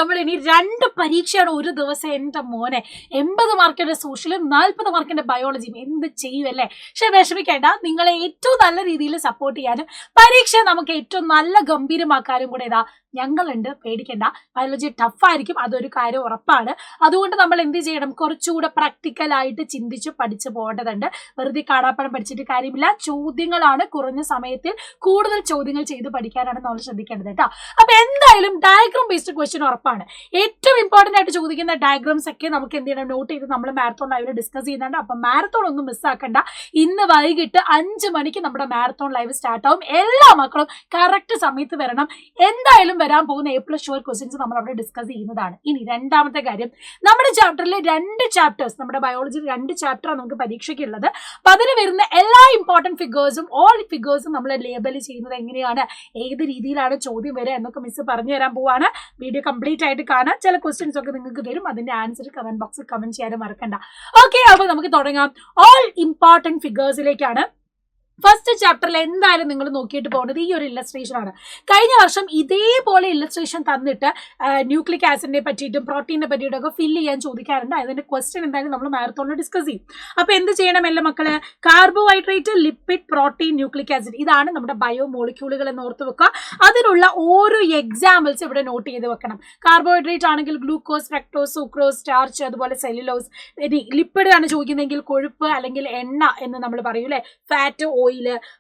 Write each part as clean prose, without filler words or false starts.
നമ്മൾ ഇനി 2 പരീക്ഷയാണ് ഒരു ദിവസം. എൻ്റെ മോനെ, 80 മാർക്കിന്റെ സോഷ്യലും 40 മാർക്കിന്റെ ബയോളജിയും എന്ത് ചെയ്യുമല്ലേ? പക്ഷെ വിഷമിക്കേണ്ട, നിങ്ങളെ ഏറ്റവും നല്ല രീതിയിൽ സപ്പോർട്ട് ചെയ്യാനും പരീക്ഷ നമുക്ക് ഏറ്റവും നല്ല ഗംഭീരമാക്കാനും കൂടെ ഇതാ ഞങ്ങളുണ്ട്. പേടിക്കേണ്ട, ബയോളജി ടഫായിരിക്കും, അതൊരു കാര്യം ഉറപ്പാണ്. അതുകൊണ്ട് നമ്മൾ എന്ത് ചെയ്യണം, കുറച്ചുകൂടെ പ്രാക്ടിക്കലായിട്ട് ചിന്തിച്ച് പഠിച്ചു പോകേണ്ടതുണ്ട്. വെറുതെ കാണാപ്പടം പഠിച്ചിട്ട് കാര്യമില്ല. ചോദ്യങ്ങളാണ്, കുറഞ്ഞ സമയത്തിൽ കൂടുതൽ ചോദ്യങ്ങൾ ചെയ്ത് പഠിക്കാനാണ് നമ്മൾ ശ്രദ്ധിക്കേണ്ടത് കേട്ടോ. അപ്പൊ എന്തായാലും ഡയഗ്രാം ബേസ്ഡ് ക്വസ്റ്റ്യൻ ഉറപ്പാണ്. ഏറ്റവും ഇമ്പോർട്ടന്റ് ആയിട്ട് ചോദിക്കുന്ന ഡയഗ്രാംസ് ഒക്കെ നമുക്ക് എന്ത് ചെയ്യണം, നോട്ട് ചെയ്ത് നമ്മൾ മാരത്തോൺ ലൈവിൽ ഡിസ്കസ് ചെയ്യുന്നുണ്ട്. അപ്പൊ മാരത്തോൺ ഒന്നും മിസ്സാക്കണ്ട. ഇന്ന് വൈകിട്ട് 5 മണിക്ക് നമ്മുടെ മാരത്തോൺ ലൈവ് സ്റ്റാർട്ട് ആവും. എല്ലാ മക്കളും കറക്റ്റ് സമയത്ത് വരണം. എന്തായാലും വരാൻ പോകുന്ന A+ ഷുവർ ക്വസ്റ്റ്യൻസ് നമ്മൾ അവിടെ ഡിസ്കസ് ചെയ്യുന്നതാണ്. ഇനി രണ്ടാമത്തെ കാര്യം, നമ്മുടെ ചാപ്റ്ററിൽ 2 ചാപ്റ്റേഴ്സ്, നമ്മുടെ ബയോളജിയിൽ 2 ചാപ്റ്ററാണ് നമുക്ക് പരീക്ഷയ്ക്കുള്ളത്. അപ്പൊ അതിന് വരുന്ന എല്ലാ ഇമ്പോർട്ടന്റ് ഫിഗേഴ്സും ഓൾ ഫിഗേഴ്സും നമ്മൾ ലേബൽ ചെയ്യുന്നത് എങ്ങനെയാണ്, ഏത് രീതിയിലാണ് ചോദ്യം വരിക എന്നൊക്കെ മിസ് പറഞ്ഞു തരാൻ പോവാണ്. വീഡിയോ കംപ്ലീറ്റ് ആയിട്ട് കാണാം. ചില ക്വസ്റ്റ്യൻസ് ഒക്കെ നിങ്ങൾക്ക് തരും, അതിന്റെ ആൻസർ കമന്റ് ബോക്സിൽ കമന്റ് ചെയ്യാനും മറക്കണ്ട. ഓക്കെ, അപ്പൊ നമുക്ക് തുടങ്ങാം. All important ഫിഗേഴ്സിലേക്കാണ്. ഫസ്റ്റ് ചാപ്റ്ററിൽ എന്തായാലും നിങ്ങൾ നോക്കിയിട്ട് പോകുന്നത് ഈ ഒരു ഇല്ലസ്ട്രേഷൻ ആണ്. കഴിഞ്ഞ വർഷം ഇതേപോലെ ഇല്ലസ്ട്രേഷൻ തന്നിട്ട് ന്യൂക്ലിക് ആസിഡിനെ പറ്റിയിട്ടും പ്രോട്ടീനെ പറ്റിയിട്ടും ഒക്കെ ഫില്ല് ചെയ്യാൻ ചോദിക്കാറുണ്ട്. അതിന്റെ ക്വസ്റ്റ്യൻ എന്തായാലും നമ്മൾ മാരത്തോണിൽ ഡിസ്കസ് ചെയ്യും. അപ്പൊ എന്ത് ചെയ്യണം എല്ലാ മക്കള്, carbohydrate, lipid, protein, nucleic acid, ഇതാണ് നമ്മുടെ ബയോ മോളിക്യൂളുകൾ എന്ന് ഓർത്ത് വെക്കുക. അതിനുള്ള ഓരോ എക്സാമ്പിൾസ് ഇവിടെ നോട്ട് ചെയ്ത് വെക്കണം. കാർബോഹൈഡ്രേറ്റ് ആണെങ്കിൽ ഗ്ലൂക്കോസ്, ഫ്രക്ടോസ്, സൂക്രോസ്, സ്റ്റാർച്ച്, അതുപോലെ സെല്ലുലോസ്. ഇനി ലിപ്പിഡ് ആണ് ചോദിക്കുന്നതെങ്കിൽ കൊഴുപ്പ് അല്ലെങ്കിൽ എണ്ണ എന്ന് നമ്മൾ പറയും അല്ലെ, ഫാറ്റ്, ഓയിൽ.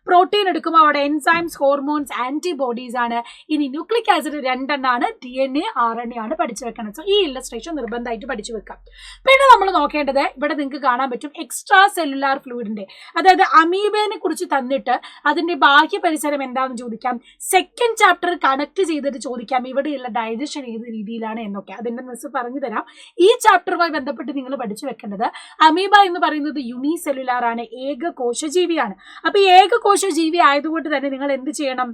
പ്രോട്ടീൻ എടുക്കുമ്പോൾ അവിടെ എൻസൈംസ്, ഹോർമോൺസ്, ആന്റിബോഡീസ് ആണ്. ഇനി ന്യൂക്ലിക് ആസിഡ് 2 എണ്ണമാണ്, DNA, RNA ആണ് പഠിച്ചു വെക്കണം. സോ ഈ ഇല്ലസ്ട്രേഷൻ നിർബന്ധമായിട്ട് പഠിച്ചു വെക്കാം. പിന്നെ നമ്മൾ നോക്കേണ്ടത്, ഇവിടെ നിങ്ങൾക്ക് കാണാൻ പറ്റും എക്സ്ട്രാ സെല്ലുലാർ ഫ്ലൂയിഡിന്റെ, അതായത് അമീബയെ കുറിച്ച് തന്നിട്ട് അതിന്റെ ബാഹ്യ പരിസരം എന്താണെന്ന് ചോദിക്കാം. സെക്കൻഡ് ചാപ്റ്റർ കണക്ട് ചെയ്തിട്ട് ചോദിക്കാം ഇവിടെയുള്ള ഡൈജഷൻ ഏത് രീതിയിലാണ് എന്നൊക്കെ. അതിന്റെ മിസ് പറഞ്ഞു തരാം. ഈ ചാപ്റ്ററുമായി ബന്ധപ്പെട്ട് നിങ്ങൾ പഠിച്ചു വെക്കേണ്ടത്, അമീബ എന്ന് പറയുന്നത് യൂണിസെല്ലുലാർ ആണ്, ഏകകോശജീവിയാണ്. അപ്പൊ ഏകകോശജീവി ആയതുകൊണ്ട് തന്നെ നിങ്ങൾ എന്ത് ചെയ്യണം,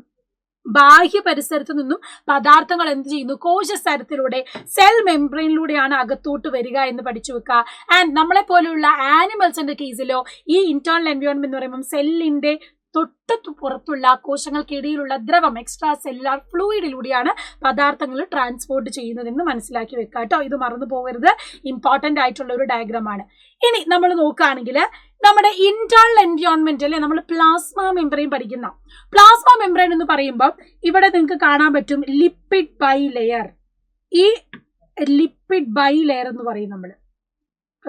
ബാഹ്യ പരിസരത്ത് നിന്നും പദാർത്ഥങ്ങൾ എന്ത് ചെയ്യുന്നു, കോശസ്തരത്തിലൂടെ സെൽ മെംബ്രെയിനിലൂടെയാണ് അകത്തോട്ട് വരിക എന്ന് പഠിച്ചു വെക്കുക. ആൻഡ് നമ്മളെ പോലെയുള്ള ആനിമൽസിന്റെ കേസിലോ ഈ ഇന്റേണൽ എൻവയോൺമെന്റ് എന്ന് പറയുമ്പോൾ സെല്ലിന്റെ തൊട്ടു പുറത്തുള്ള കോശങ്ങൾക്കിടയിലുള്ള ദ്രവം, എക്സ്ട്രാ സെല്ലുലാർ ഫ്ലൂയിഡിലൂടെയാണ് പദാർത്ഥങ്ങൾ ട്രാൻസ്പോർട്ട് ചെയ്യുന്നതെന്ന് മനസ്സിലാക്കി വെക്കുക കേട്ടോ. ഇത് മറന്നു പോകരുത്, ഇമ്പോർട്ടന്റ് ആയിട്ടുള്ള ഒരു ഡയഗ്രാമാണ്. ഇനി നമ്മൾ നോക്കുകയാണെങ്കിൽ നമ്മുടെ ഇന്റേണൽ എൻവയോൺമെന്റ് അല്ലെ, നമ്മൾ പ്ലാസ്മ മെംബ്രെയിൻ പഠിക്കുന്ന പ്ലാസ്മ മെംബ്രെയിൻ എന്ന് പറയുമ്പോൾ ഇവിടെ നിങ്ങൾക്ക് കാണാൻ പറ്റും ലിപ്പിഡ് ബൈ ലെയർ. ഈ ലിപ്പിഡ് ബൈ ലെയർ എന്ന് പറയും നമ്മൾ.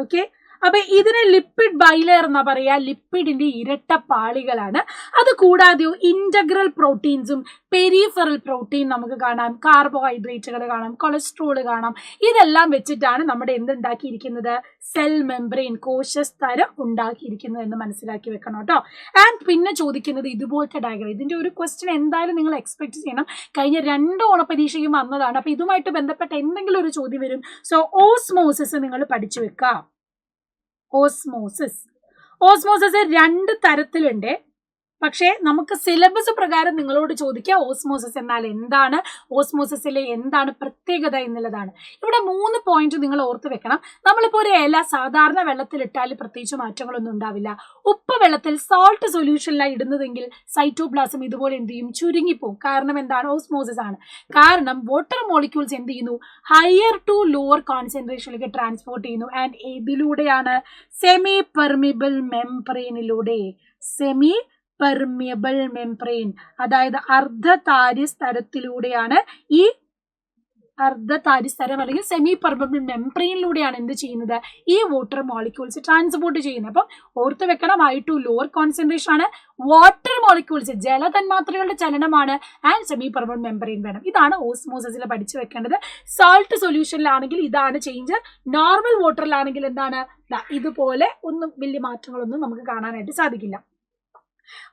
ഓക്കെ, അപ്പൊ ഇതിനെ ലിപ്പിഡ് ബൈലെയർ എന്നാ പറയാ. ലിപ്പിഡിന്റെ ഇരട്ട പാളികളാണ്. അത് കൂടാതെ ഇന്റഗ്രൽ പ്രോട്ടീൻസും പെരിഫറൽ പ്രോട്ടീൻ നമുക്ക് കാണാം, കാർബോഹൈഡ്രേറ്റുകൾ കാണാം, കൊളസ്ട്രോൾ കാണാം. ഇതെല്ലാം വെച്ചിട്ടാണ് നമ്മുടെ എന്തുണ്ടാക്കിയിരിക്കുന്നത്, സെൽ മെംബ്രെയിൻ, കോശസ്തരം ഉണ്ടാക്കിയിരിക്കുന്നത് എന്ന് മനസ്സിലാക്കി വെക്കണം കേട്ടോ. ആൻഡ് പിന്നെ ചോദിക്കുന്നത് ഇതുപോലത്തെ ഡയഗ്രാം. ഇതിന്റെ ഒരു ക്വസ്റ്റ്യൻ എന്തായാലും നിങ്ങൾ എക്സ്പെക്ട് ചെയ്യണം. കഴിഞ്ഞ 2 ഓണപരീക്ഷയും വന്നതാണ്. അപ്പൊ ഇതുമായിട്ട് ബന്ധപ്പെട്ട എന്തെങ്കിലും ഒരു ചോദ്യം വരും. സോ ഓസ്മോസിസ് നിങ്ങൾ പഠിച്ചു വെക്കുക. ഓസ്മോസിസ് 2 തരത്തിലുണ്ട്. പക്ഷേ നമുക്ക് സിലബസ് പ്രകാരം നിങ്ങളോട് ചോദിക്കുക ഓസ്മോസിസ് എന്നാൽ എന്താണ്, ഓസ്മോസിസിലെ എന്താണ് പ്രത്യേകത എന്നുള്ളതാണ്. ഇവിടെ 3 പോയിന്റ് നിങ്ങൾ ഓർത്ത് വെക്കണം. നമ്മളിപ്പോൾ ഒരു ഇല സാധാരണ വെള്ളത്തിലിട്ടാൽ പ്രത്യേകിച്ച് മാറ്റങ്ങളൊന്നും ഉണ്ടാവില്ല. ഉപ്പ് വെള്ളത്തിൽ സോൾട്ട് സൊല്യൂഷനിലാണ് ഇടുന്നതെങ്കിൽ സൈറ്റോപ്ലാസം ഇതുപോലെ എന്ത് ചെയ്യും, ചുരുങ്ങിപ്പോവും. കാരണം എന്താണ്, ഓസ്മോസിസ് ആണ്. കാരണം വാട്ടർ മോളിക്യൂൾസ് എന്ത് ചെയ്യുന്നു, ഹയർ ടു ലോവർ കോൺസെൻട്രേഷനിലേക്ക് ട്രാൻസ്പോർട്ട് ചെയ്യുന്നു. ആൻഡ് ഇതിലൂടെയാണ് സെമി പെർമിബിൾ മെംബ്രെയിനിലൂടെ, സെമി പെർമിയബിൾ മെംബ്രെയിൻ അതായത് അർദ്ധതാര്യസ്തരത്തിലൂടെയാണ്, ഈ അർദ്ധതാര്യസ്തരം അല്ലെങ്കിൽ സെമി പെർമിയബിൾ മെംബ്രെയിനിലൂടെയാണ് എന്ത് ചെയ്യുന്നത്, ഈ വാട്ടർ മോളിക്യൂൾസ് ട്രാൻസ്പോർട്ട് ചെയ്യുന്നത്. അപ്പം ഓർത്ത് വെക്കണം, ഹൈ ടു ലോവർ കോൺസെൻട്രേഷൻ ആണ്, വാട്ടർ മോളിക്യൂൾസ് ജലതന്മാത്രകളുടെ ചലനമാണ്, ആൻഡ് സെമി പെർമിയബിൾ മെംബ്രെയിൻ വേണം. ഇതാണ് ഓസ്മോസിസിൽ പഠിച്ചു വെക്കേണ്ടത്. സോൾട്ട് സൊല്യൂഷനിലാണെങ്കിൽ ഇതാണ് ചേഞ്ച്, നോർമൽ വാട്ടറിലാണെങ്കിൽ എന്താണ്, ഇതുപോലെ ഒന്നും വലിയ മാറ്റങ്ങളൊന്നും നമുക്ക് കാണാനായിട്ട് സാധിക്കില്ല.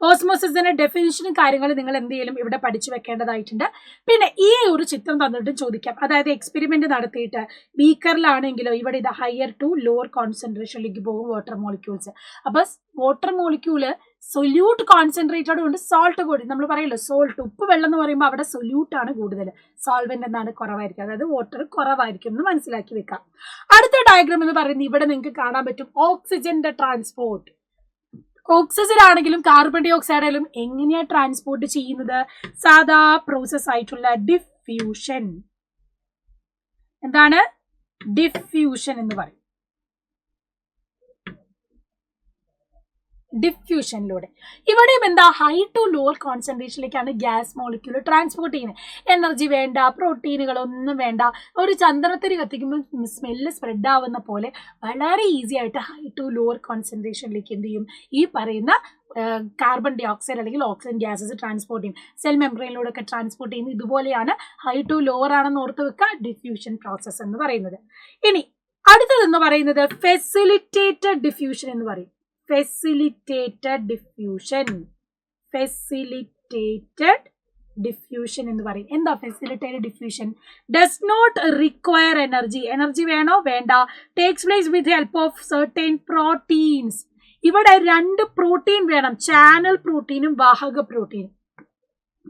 ഓസ്മോസിസിന്റെ ഡെഫിനിഷനും കാര്യങ്ങളും നിങ്ങൾ എന്തെങ്കിലും ഇവിടെ പഠിച്ചു വെക്കേണ്ടതായിട്ടുണ്ട്. പിന്നെ ഈ ഒരു ചിത്രം തന്നിട്ട് ചോദിക്കാം. അതായത് എക്സ്പെരിമെന്റ് നടത്തിയിട്ട് ബീക്കറിലാണെങ്കിലോ ഇവിടെ ഇത് ഹയർ ടു ലോവർ കോൺസെൻട്രേഷനിലേക്ക് പോകും വാട്ടർ മോളിക്യൂൾസ്. അപ്പൊ വാട്ടർ മോളിക്യൂള് സൊല്യൂട്ട് കോൺസെൻട്രേറ്റഡ് കൊണ്ട് സോൾട്ട് കൂടി, നമ്മൾ പറയല്ലോ സോൾട്ട്, ഉപ്പ് വെള്ളം എന്ന് പറയുമ്പോൾ അവിടെ സൊല്യൂട്ട് ആണ് കൂടുതൽ, സോൾവെന്റ് എന്താണ് കുറവായിരിക്കും, അതായത് വാട്ടർ കുറവായിരിക്കും എന്ന് മനസ്സിലാക്കി വെക്കാം. അടുത്ത ഡയഗ്രാം എന്ന് പറയുന്നത് ഇവിടെ നിങ്ങൾക്ക് കാണാൻ പറ്റും ഓക്സിജന്റെ ട്രാൻസ്പോർട്ട്. ഓക്സിജൻ ആണെങ്കിലും കാർബൺ ഡൈ ഓക്സൈഡ് ആയാലും എങ്ങനെയാ ട്രാൻസ്പോർട്ട് ചെയ്യുന്നത്, സാധാ പ്രോസസ് ആയിട്ടുള്ള ഡിഫ്യൂഷൻ. എന്താണ്? ഡിഫ്യൂഷൻ എന്ന് പറയും. ഡിഫ്യൂഷനിലൂടെ ഇവിടെയും എന്താ, ഹൈ ടു ലോവർ കോൺസെൻട്രേഷനിലേക്കാണ് ഗ്യാസ് മോളിക്യൂൾ ട്രാൻസ്പോർട്ട് ചെയ്യുന്നത്. എനർജി വേണ്ട, പ്രോട്ടീനുകളൊന്നും വേണ്ട. ഒരു ചന്ദനത്തിരി കത്തിക്കുമ്പോൾ സ്മെല്ല് സ്പ്രെഡ് ആവുന്ന പോലെ വളരെ ഈസി ആയിട്ട് ഹൈ ടു ലോവർ കോൺസെൻട്രേഷനിലേക്ക് എന്ത് ചെയ്യും, ഈ പറയുന്ന കാർബൺ ഡൈ ഓക്സൈഡ് അല്ലെങ്കിൽ ഓക്സിജൻ ഗ്യാസസ് ട്രാൻസ്പോർട്ട് ചെയ്യും. സെൽ മെംബ്രെയിനിലൂടെ ഒക്കെ ട്രാൻസ്പോർട്ട് ചെയ്യുന്നത് ഇതുപോലെയാണ്. ഹൈ ടു ലോവർ ആണെന്ന് ഓർത്ത് വെക്കുക, ഡിഫ്യൂഷൻ പ്രോസസ് എന്ന് പറയുന്നത്. ഇനി അടുത്തതെന്ന് പറയുന്നത് ഫെസിലിറ്റേറ്റഡ് ഡിഫ്യൂഷൻ എന്ന് പറയും. ഫെസിലിറ്റേറ്റഡ് ഡിഫ്യൂഷൻ, ഫെസിലിറ്റേറ്റഡ് ഡിഫ്യൂഷൻ എന്ന് പറയും. എന്താ facilitated diffusion? Does not require energy. Energy വേണോ? വേണ്ട. Takes place with help of certain proteins. ഇവിടെ 2 പ്രോട്ടീൻ വേണം, ചാനൽ പ്രോട്ടീനും വാഹക പ്രോട്ടീനും.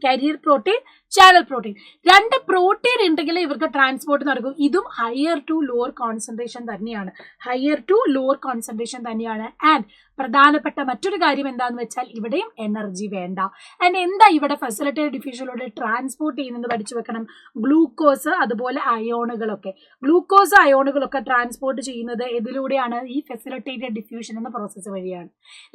Carrier protein, channel protein, 2 protein ഉണ്ടെങ്കിൽ ഇവർക്ക് ട്രാൻസ്പോർട്ട് നടക്കും. ഇതും ഹയർ ടു ലോവർ കോൺസെൻട്രേഷൻ തന്നെയാണ്, ഹയർ ടു ലോവർ കോൺസെൻട്രേഷൻ തന്നെയാണ്. ആൻഡ് പ്രധാനപ്പെട്ട മറ്റൊരു കാര്യം എന്താണെന്ന് വെച്ചാൽ ഇവിടെയും എനർജി വേണ്ട. ആൻഡ് എന്താ ഇവിടെ ഫെസിലിറ്റേറ്റഡ് ഡിഫ്യൂഷനിലൂടെ ട്രാൻസ്പോർട്ട് ചെയ്യുന്നത് പഠിച്ചു വെക്കണം. ഗ്ലൂക്കോസ്, അതുപോലെ അയോണുകളൊക്കെ. ഗ്ലൂക്കോസ് അയോണുകളൊക്കെ ട്രാൻസ്പോർട്ട് ചെയ്യുന്നത് ഇതിലൂടെയാണ്, ഈ ഫെസിലിറ്റേറ്റഡ് ഡിഫ്യൂഷൻ എന്ന പ്രോസസ്സ് വഴിയാണ്.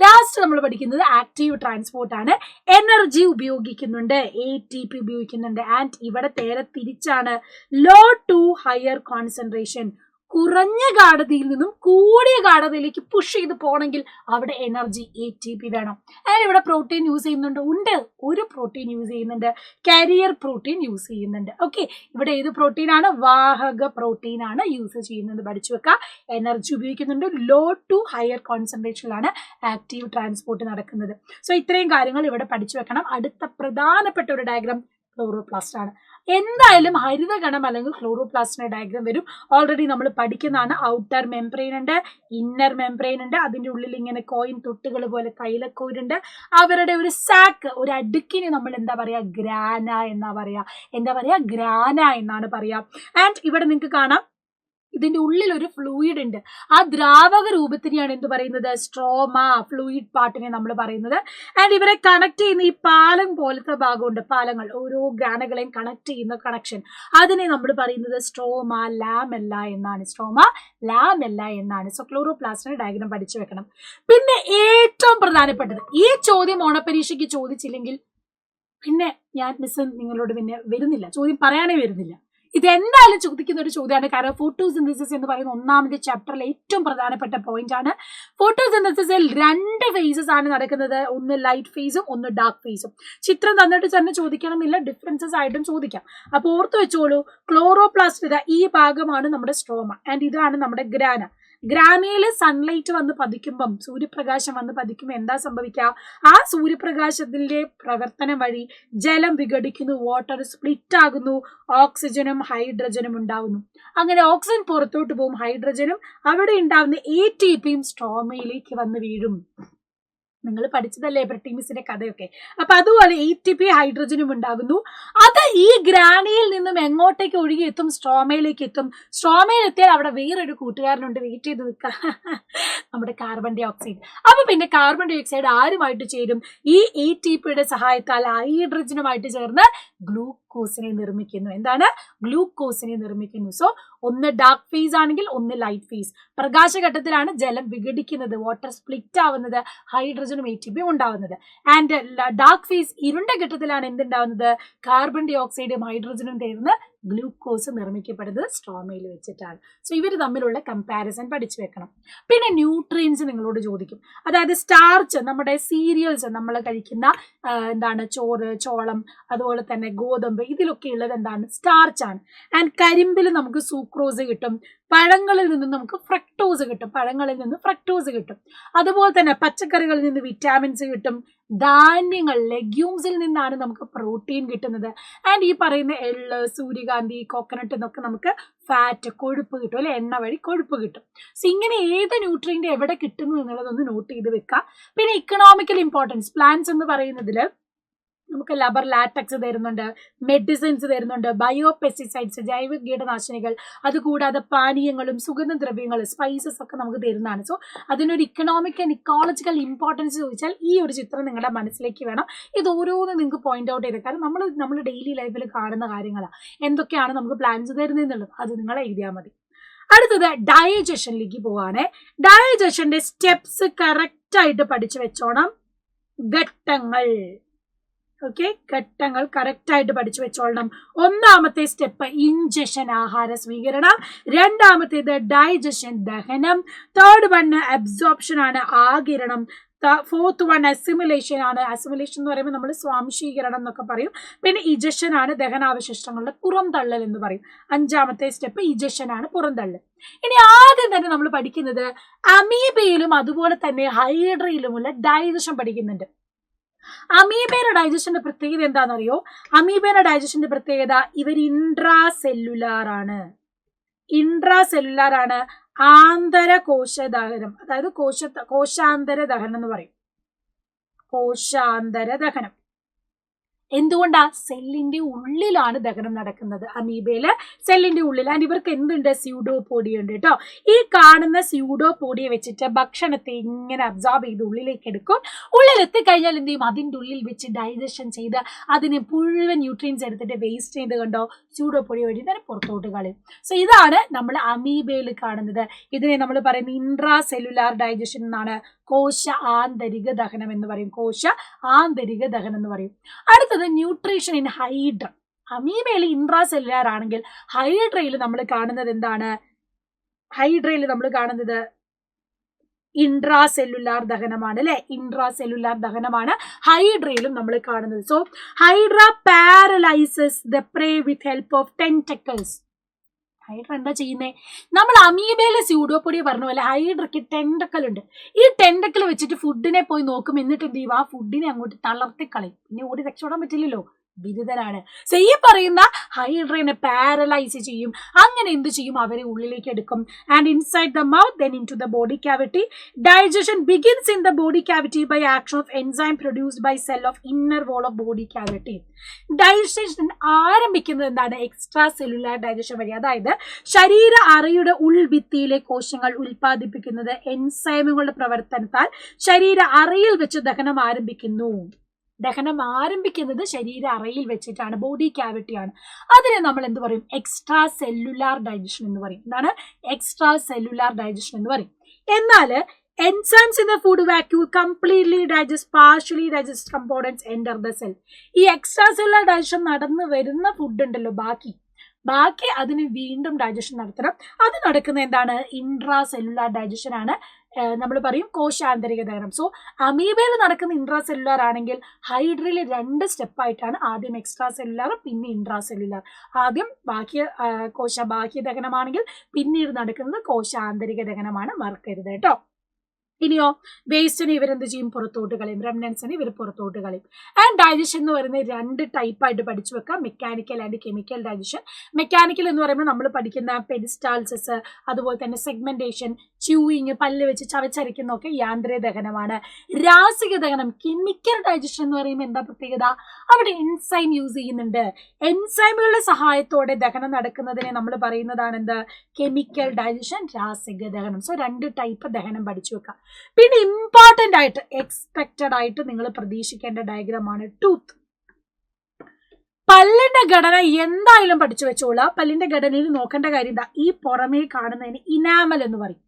ലാസ്റ്റ് നമ്മൾ പഠിക്കുന്നത് ആക്റ്റീവ് ട്രാൻസ്പോർട്ട് ആണ്. എനർജി ഉപയോഗിക്കുന്നുണ്ട്, ATP ഉപയോഗിക്കുന്നുണ്ട്. ആൻഡ് ഇവിടെ നേരെ തിരിച്ചാണ്, ലോ ടു ഹയർ കോൺസെൻട്രേഷൻ. കുറഞ്ഞ ഗാഢതയിൽ നിന്നും കൂടിയ ഗാഢതയിലേക്ക് പുഷ് ചെയ്ത് പോകണമെങ്കിൽ അവിടെ എനർജി ATP വേണം. ആൻഡ് ഇവിടെ പ്രോട്ടീൻ യൂസ് ചെയ്യുന്നുണ്ട്, ഉണ്ട്, ഒരു പ്രോട്ടീൻ യൂസ് ചെയ്യുന്നുണ്ട്, കാരിയർ പ്രോട്ടീൻ യൂസ് ചെയ്യുന്നുണ്ട്. ഓക്കെ, ഇവിടെ ഏത് പ്രോട്ടീൻ ആണ്? വാഹക പ്രോട്ടീൻ ആണ് യൂസ് ചെയ്യുന്നത്. പഠിച്ചു വെക്കുക. എനർജി ഉപയോഗിക്കുന്നുണ്ട്, ലോ ടു ഹയർ കോൺസെൻട്രേഷനിലാണ് ആക്റ്റീവ് ട്രാൻസ്പോർട്ട് നടക്കുന്നത്. സോ ഇത്രയും കാര്യങ്ങൾ ഇവിടെ പഠിച്ചു വെക്കണം. അടുത്ത പ്രധാനപ്പെട്ട ഒരു ഡയഗ്രാം ക്ലോറോപ്ലാസ്റ്റ് ആണ്. എന്തായാലും ഹരിതകണം അല്ലെങ്കിൽ ക്ലോറോപ്ലാസ്റ്റിന്റെ ഡയഗ്രാം വരും. ഓൾറെഡി നമ്മൾ പഠിക്കുന്നതാണ്. ഔട്ടർ മെംബ്രെയിൻ ഉണ്ട്, ഇന്നർ മെംബ്രെയിൻ ഉണ്ട്, അതിന്റെ ഉള്ളിൽ ഇങ്ങനെ കോയിൻ തൊട്ടുകൾ പോലെ തൈലക്കോരുണ്ട്. അവരുടെ ഒരു സാക്ക്, ഒരു അടുക്കിന് നമ്മൾ എന്താ പറയാ? ഗ്രാന എന്നാ പറയാ. എന്താ പറയാ? ഗ്രാന എന്നാണ് പറയാ. ആൻഡ് ഇവിടെ നിങ്ങൾക്ക് കാണാം, ഇതിന്റെ ഉള്ളിൽ ഒരു ഫ്ലൂയിഡ് ഉണ്ട്. ആ ദ്രാവക രൂപത്തിനെയാണ് എന്ത് പറയുന്നത്? സ്ട്രോമ, ഫ്ലൂയിഡ് പാർട്ടിനെ നമ്മൾ പറയുന്നത്. ആൻഡ് ഇവരെ കണക്ട് ചെയ്യുന്ന ഈ പാലം പോലത്തെ ഭാഗമുണ്ട്, പാലങ്ങൾ, ഓരോ ഗ്രാനകളെയും കണക്ട് ചെയ്യുന്ന കണക്ഷൻ, അതിനെ നമ്മൾ പറയുന്നത് സ്ട്രോമ ലാമെല്ല എന്നാണ്. സ്ട്രോമ ലാമെല്ല എന്നാണ്. സോ ക്ലോറോപ്ലാസ്റ്റിന്റെ ഡയഗ്രാം പഠിച്ചു വെക്കണം. പിന്നെ ഏറ്റവും പ്രധാനപ്പെട്ടത്, ഈ ചോദ്യം ഓണപരീക്ഷയ്ക്ക് ചോദിച്ചില്ലെങ്കിൽ പിന്നെ ഞാൻ മിസ് നിങ്ങളോട് പിന്നെ വരുന്നില്ല, ചോദ്യം പറയാനേ വരുന്നില്ല. ഇതെന്തായാലും ചോദിക്കുന്ന ഒരു ചോദ്യമാണ്. കാരണം ഫോട്ടോസിന്തസിസ് എന്ന് പറയുന്ന ഒന്നാമത്തെ ചാപ്റ്ററിലെ ഏറ്റവും പ്രധാനപ്പെട്ട പോയിന്റ് ആണ്. ഫോട്ടോസിന്തസിസിൽ 2 ഫേസസ് ആണ് നടക്കുന്നത്, ഒന്ന് ലൈറ്റ് ഫേസും ഒന്ന് ഡാർക്ക് ഫേസും. ചിത്രം തന്നിട്ട് തന്നെ ചോദിക്കണം എന്നില്ല, ഡിഫറൻസസ് ആയിട്ടും ചോദിക്കാം. അപ്പൊ ഓർത്ത് വെച്ചോളൂ, ക്ലോറോപ്ലാസ്റ്റ് ഈ ഭാഗമാണ് നമ്മുടെ സ്ട്രോമ, ആൻഡ് ഇതാണ് നമ്മുടെ ഗ്രാന. ഗ്രാനയിൽ സൺലൈറ്റ് വന്ന് പതിക്കുമ്പം, സൂര്യപ്രകാശം വന്ന് പതിക്കുമ്പോൾ എന്താ സംഭവിക്കുക? ആ സൂര്യപ്രകാശത്തിന്റെ പ്രവർത്തനം വഴി ജലം വിഘടിക്കുന്നു, വാട്ടർ സ്പ്ലിറ്റ് ആകുന്നു, ഓക്സിജനും ഹൈഡ്രജനും ഉണ്ടാകുന്നു. അങ്ങനെ ഓക്സിജൻ പുറത്തോട്ട് പോകും, ഹൈഡ്രജനും അവിടെ ഉണ്ടാവുന്ന ATPയും സ്ട്രോമയിലേക്ക് വന്ന് വീഴും. നിങ്ങൾ പഠിച്ചതല്ലേ ബ്രിട്ടീമിസിന്റെ കഥയൊക്കെ. അപ്പൊ അതുപോലെ ATP ഹൈഡ്രജനും ഉണ്ടാകുന്നു. അത് ഈ ഗ്രാനിയിൽ നിന്നും എങ്ങോട്ടേക്ക് ഒഴുകി എത്തും? സ്ട്രോമയിലേക്ക് എത്തും. സ്ട്രോമയിൽ എത്തിയാൽ അവിടെ വേറൊരു കൂട്ടുകാരനുണ്ട്, വെയിറ്റ് ചെയ്ത് നിൽക്കുക, നമ്മുടെ കാർബൺ ഡൈ ഓക്സൈഡ്. അപ്പൊ പിന്നെ കാർബൺ ഡൈ ഓക്സൈഡ് ആരുമായിട്ട് ചേരും? ഈ ATPയുടെ സഹായത്താൽ ഹൈഡ്രജനുമായിട്ട് ചേർന്ന് ഗ്ലൂക്കോസിനെ നിർമ്മിക്കുന്നു. എന്താണ്? ഗ്ലൂക്കോസിനെ നിർമ്മിക്കുന്നു. സോ ഒന്ന് ഡാർക്ക് ഫേസ് ആണെങ്കിൽ ഒന്ന് ലൈറ്റ് ഫേസ്. പ്രകാശഘട്ടത്തിലാണ് ജലം വിഘടിക്കുന്നത്, വാട്ടർ സ്പ്ലിറ്റ് ആവുന്നത്, ഹൈഡ്രജനും ATPയും ഉണ്ടാവുന്നത്. ആൻഡ് ഡാർക്ക് ഫേസ്, ഇരുണ്ട ഘട്ടത്തിലാണ് എന്തുണ്ടാവുന്നത്? കാർബൺ ഡൈ ഓക്സൈഡും ഹൈഡ്രജനും ചേർന്ന് ഗ്ലൂക്കോസ് നിർമ്മിക്കപ്പെടുന്നത് സ്ട്രോമയിൽ വെച്ചിട്ടാണ്. സോ ഇവർ തമ്മിലുള്ള കമ്പാരിസൺ പഠിച്ചു വെക്കണം. പിന്നെ ന്യൂട്രിയൻസ് നിങ്ങളോട് ചോദിക്കും. അതായത് സ്റ്റാർച്ച്, നമ്മുടെ സീരിയൽസ്, നമ്മൾ കഴിക്കുന്ന എന്താണ്, ചോറ്, ചോളം, അതുപോലെ തന്നെ ഗോതമ്പ്, ഇതിലൊക്കെ ഉള്ളത് എന്താണ്? സ്റ്റാർച്ച് ആണ്. ആൻഡ് കരിമ്പിൽ നമുക്ക് സൂക്രോസ് കിട്ടും, പഴങ്ങളിൽ നിന്ന് നമുക്ക് ഫ്രക്ടോസ് കിട്ടും, പഴങ്ങളിൽ നിന്ന് ഫ്രക്ടോസ് കിട്ടും. അതുപോലെ തന്നെ പച്ചക്കറികളിൽ നിന്ന് വിറ്റാമിൻസ് കിട്ടും. ധാന്യങ്ങൾ, ലെഗ്യൂംസിൽ നിന്നാണ് നമുക്ക് പ്രോട്ടീൻ കിട്ടുന്നത്. ആൻഡ് ഈ പറയുന്ന എള്ള്, സൂര്യകാന്തി, കോക്കനട്ട് എന്നൊക്കെ നമുക്ക് ഫാറ്റ്, കൊഴുപ്പ് കിട്ടും, അല്ലെ, എണ്ണ വഴി കൊഴുപ്പ് കിട്ടും. സോ ഇങ്ങനെ ഏത് ന്യൂട്രിയന്റ് എവിടെ കിട്ടുന്നു എന്നുള്ളതൊന്ന് നോട്ട് ചെയ്ത് വെക്കുക. പിന്നെ ഇക്കണോമിക്കൽ ഇമ്പോർട്ടൻസ്, പ്ലാന്റ്സ് എന്ന് പറയുന്നതിൽ നമുക്ക് ലബർ ലാറ്റക്സ് തരുന്നുണ്ട്, മെഡിസിൻസ് തരുന്നുണ്ട്, ബയോ പെസ്റ്റിസൈഡ്സ് ജൈവ കീടനാശിനികൾ, അതുകൂടാതെ പാനീയങ്ങളും സുഗന്ധദ്രവ്യങ്ങളും സ്പൈസസ് ഒക്കെ നമുക്ക് തരുന്നതാണ്. സോ അതിനൊരു ഇക്കണോമിക് ആൻഡ് ഇക്കോളജിക്കൽ ഇമ്പോർട്ടൻസ് ചോദിച്ചാൽ ഈ ഒരു ചിത്രം നിങ്ങളുടെ മനസ്സിലേക്ക് വേണം. ഇത് ഓരോന്നും നിങ്ങൾക്ക് പോയിന്റ് ഔട്ട് ചെയ്ത്, കാരണം നമ്മൾ ഡെയിലി ലൈഫിൽ കാണുന്ന കാര്യങ്ങളാണ്, എന്തൊക്കെയാണ് നമുക്ക് പ്ലാൻസ് തരുന്നതെന്നുള്ളത് അത് നിങ്ങൾ എഴുതിയാൽ മതി. അടുത്തത് ഡൈജഷനിലേക്ക് പോവാണ്. ഡൈജഷന്റെ സ്റ്റെപ്സ് കറക്റ്റ് ആയിട്ട് പഠിച്ചു വെച്ചോണം. ഘട്ടങ്ങൾ, ഓക്കെ, ഘട്ടങ്ങൾ കറക്റ്റ് ആയിട്ട് പഠിച്ചു വെച്ചോളണം. ഒന്നാമത്തെ സ്റ്റെപ്പ് ഇൻജഷൻ, ആഹാര സ്വീകരണം. രണ്ടാമത്തേത് ഡൈജഷൻ, ദഹനം. തേർഡ് വൺ അബ്സോർപ്ഷൻ ആണ്, ആഗിരണം. ഫോർത്ത് വൺ അസിമുലേഷൻ ആണ്. അസിമുലേഷൻ എന്ന് പറയുമ്പോൾ നമ്മൾ സ്വാംശീകരണം എന്നൊക്കെ പറയും. പിന്നെ ഇജഷൻ ആണ്, ദഹനാവശിഷ്ടങ്ങളുടെ പുറംതള്ളൽ എന്ന് പറയും. അഞ്ചാമത്തെ സ്റ്റെപ്പ് ഇജഷൻ ആണ്, പുറംതള്ളൽ. ഇനി ആദ്യം തന്നെ നമ്മൾ പഠിക്കുന്നത് അമീബയിലും അതുപോലെ തന്നെ ഹൈഡ്രയിലുമുള്ള ഡൈജഷൻ പഠിക്കുന്നുണ്ട്. അമീബയുടെ ഡൈജഷന്റെ പ്രത്യേകത എന്താണെന്നറിയോ? അമീബയുടെ ഡൈജഷന്റെ പ്രത്യേകത ഇവർ ഇൻട്രാസെല്ലുലാർ ആണ്. ഇൻട്രാസെല്ലുലാർ ആണ്. ആന്തരകോശ ദഹനം, അതായത് കോശാന്തര ദഹനം എന്ന് പറയും. കോശാന്തര ദഹനം. എന്തുകൊണ്ടാ? സെല്ലിന്റെ ഉള്ളിലാണ് ദഹനം നടക്കുന്നത്. അമീബയില് സെല്ലിന്റെ ഉള്ളിൽ. ആൻഡ് ഇവർക്ക് എന്തുണ്ട്? സ്യൂഡോപോഡിയ ഉണ്ട് കേട്ടോ. ഈ കാണുന്ന സ്യൂഡോപോഡിയ വെച്ചിട്ട് ഭക്ഷണത്തെ ഇങ്ങനെ അബ്സോർബ് ചെയ്ത് ഉള്ളിലേക്ക് എടുക്കും. ഉള്ളിലെത്തിക്കഴിഞ്ഞാൽ എന്ത് ചെയ്യും? അതിൻ്റെ ഉള്ളിൽ വെച്ച് ഡൈജഷൻ ചെയ്ത് അതിനെ മുഴുവൻ ന്യൂട്രിയൻസ് എടുത്തിട്ട് വേസ്റ്റ് ചെയ്ത് കണ്ടോ സ്യൂഡോപോഡിയ വഴി തന്നെ പുറത്തോട്ട് കളയും. സോ ഇതാണ് നമ്മൾ അമീബയിൽ കാണുന്നത്. ഇതിനെ നമ്മൾ പറയുന്നത് ഇൻട്രാ സെല്ലുലാർ ഡൈജഷൻ എന്നാണ്. കോശ ആന്തരിക ദഹനം എന്ന് പറയും. കോശ ആന്തരിക ദഹനം എന്ന് പറയും. അടുത്തത് ന്യൂട്രീഷൻ ഇൻ ഹൈഡ്ര. അമീബയിൽ ഇൻട്രാസെല്ലുലാർ ആണെങ്കിൽ ഹൈഡ്രയിൽ നമ്മൾ കാണുന്നത് എന്താണ്? ഹൈഡ്രയിൽ നമ്മൾ കാണുന്നത് ഇൻട്രാസെല്ലുലാർ ദഹനമാണ് അല്ലെ. ഇൻട്രാസെല്ലുലാർ ദഹനമാണ് ഹൈഡ്രയിലും നമ്മൾ കാണുന്നത്. So hydra paralyses the prey with help of tentacles. Hydra എന്താ ചെയ്യുന്നേ? നമ്മൾ അമീബയിലെ സ്യൂഡോപോഡിയ പറഞ്ഞ പോലെ ഹൈഡ്രയ്ക്ക് ടെന്റക്കിൾ ഉണ്ട്. ഈ ടെന്റക്കിൾ വെച്ചിട്ട് ഫുഡിനെ പോയി നോക്കും. എന്നിട്ട് എന്ത് ചെയ്യും? ആ ഫുഡിനെ അങ്ങോട്ട് തളർത്തിക്കളയും. പിന്നെ ഓടി രക്ഷപ്പെടാൻ പറ്റില്ലല്ലോ, ബിരുദനാണ്. സോ ഈ പറയുന്ന ഹൈഡ്രനെ പാരലൈസ് ചെയ്യും. അങ്ങനെ എന്ത് ചെയ്യും? അവരെ ഉള്ളിലേക്ക് എടുക്കും. And inside the mouth then into the body cavity. Digestion begins in the body cavity by action of enzyme produced by cell of inner wall of body cavity. Digestion ആരംഭിക്കുന്നത് എന്താണ്? Extra cellular digestion വഴി. അതായത് ശരീര അറയുടെ ഉൾഭിത്തിയിലെ കോശങ്ങൾ ഉൽപ്പാദിപ്പിക്കുന്നത് എൻസൈമുകളുടെ പ്രവർത്തനത്താൽ ശരീര അറയിൽ വെച്ച് ദഹനം ആരംഭിക്കുന്നു. ദഹനം ആരംഭിക്കുന്നത് ശരീര അറയിൽ വെച്ചിട്ടാണ്, ബോഡി ക്യാവിറ്റിയാണ്. അതിനെ നമ്മൾ എന്ത് പറയും? എക്സ്ട്രാ സെല്ലുലാർ ഡൈജഷൻ എന്ന് പറയും. എന്താണ്? എക്സ്ട്രാ സെല്ലുലാർ ഡൈജഷൻ എന്ന് പറയും. എന്നാൽ enzymes in the food vacuole completely digest partially digest components enter the cell. ഈ എക്സ്ട്രാ സെല്ലുലാർ ഡൈജഷൻ നടന്നു വരുന്ന ഫുഡ് ഉണ്ടല്ലോ, ബാക്കി അതിന് വീണ്ടും ഡൈജഷൻ നടത്തണം. അത് നടക്കുന്ന എന്താണ്? ഇൻട്രാ സെല്ലുലാർ ഡൈജഷൻ ആണ്. നമ്മൾ പറയും കോശാന്തരിക ദഹനം. സോ അമീബയിൽ നടക്കുന്ന ഇൻട്രാ സെല്ലുലാർ ആണെങ്കിൽ ഹൈഡ്രയിൽ 2 സ്റ്റെപ്പായിട്ടാണ്. ആദ്യം എക്സ്ട്രാ സെല്ലുലാർ, പിന്നെ ഇൻട്രാ സെല്ലുലാർ. ആദ്യം ബാഹ്യ ദഹനമാണെങ്കിൽ പിന്നീട് നടക്കുന്നത് കോശാന്തരിക ദഹനമാണ്. മറക്കരുത് കേട്ടോ. ഇനിയോ വേസ്റ്റിനെ ഇവരെന്ത് ചെയ്യും? പുറത്തോട്ട് കളയും. റെമനൻസിനെ ഇവർ പുറത്തോട്ട് കളയും. ആൻഡ് ഡൈജഷൻ എന്ന് പറയുന്നത് 2 ടൈപ്പായിട്ട് പഠിച്ചു വെക്കാം, mechanical and chemical digestion. Mechanical എന്ന് പറയുമ്പോൾ നമ്മൾ പഠിക്കുന്ന പെരിസ്റ്റാൾസിസ്, അതുപോലെ തന്നെ സെഗ്മെന്റേഷൻ, ച്യൂയിങ്, പല്ല് വെച്ച് ചവച്ചരയ്ക്കുന്നൊക്കെ യാന്ത്രിക ദഹനമാണ്. രാസിക ദഹനം, കെമിക്കൽ ഡൈജഷൻ എന്ന് പറയുമ്പോൾ എന്താ പ്രത്യേകത? അവിടെ എൻസൈം യൂസ് ചെയ്യുന്നുണ്ട്. എൻസൈമുകളുടെ സഹായത്തോടെ ദഹനം നടക്കുന്നതിനെ നമ്മൾ പറയുന്നതാണ് എന്ത്? കെമിക്കൽ ഡൈജഷൻ, രാസിക ദഹനം. സോ 2 ടൈപ്പ് ദഹനം പഠിച്ചു വെക്കാം. പിന്നെ ഇമ്പോർട്ടന്റ് ആയിട്ട് എക്സ്പെക്റ്റഡ് ആയിട്ട് നിങ്ങൾ പ്രതീക്ഷിക്കേണ്ട ഡയഗ്രാമാണ് ടൂത്ത്. പല്ലിന്റെ ഘടന എന്തായാലും പഠിച്ചു വെച്ചോളാം. പല്ലിന്റെ ഘടനയിൽ നോക്കേണ്ട കാര്യം എന്താ? ഈ പുറമേ കാണുന്നതിന് ഇനാമൽ എന്ന് പറയും.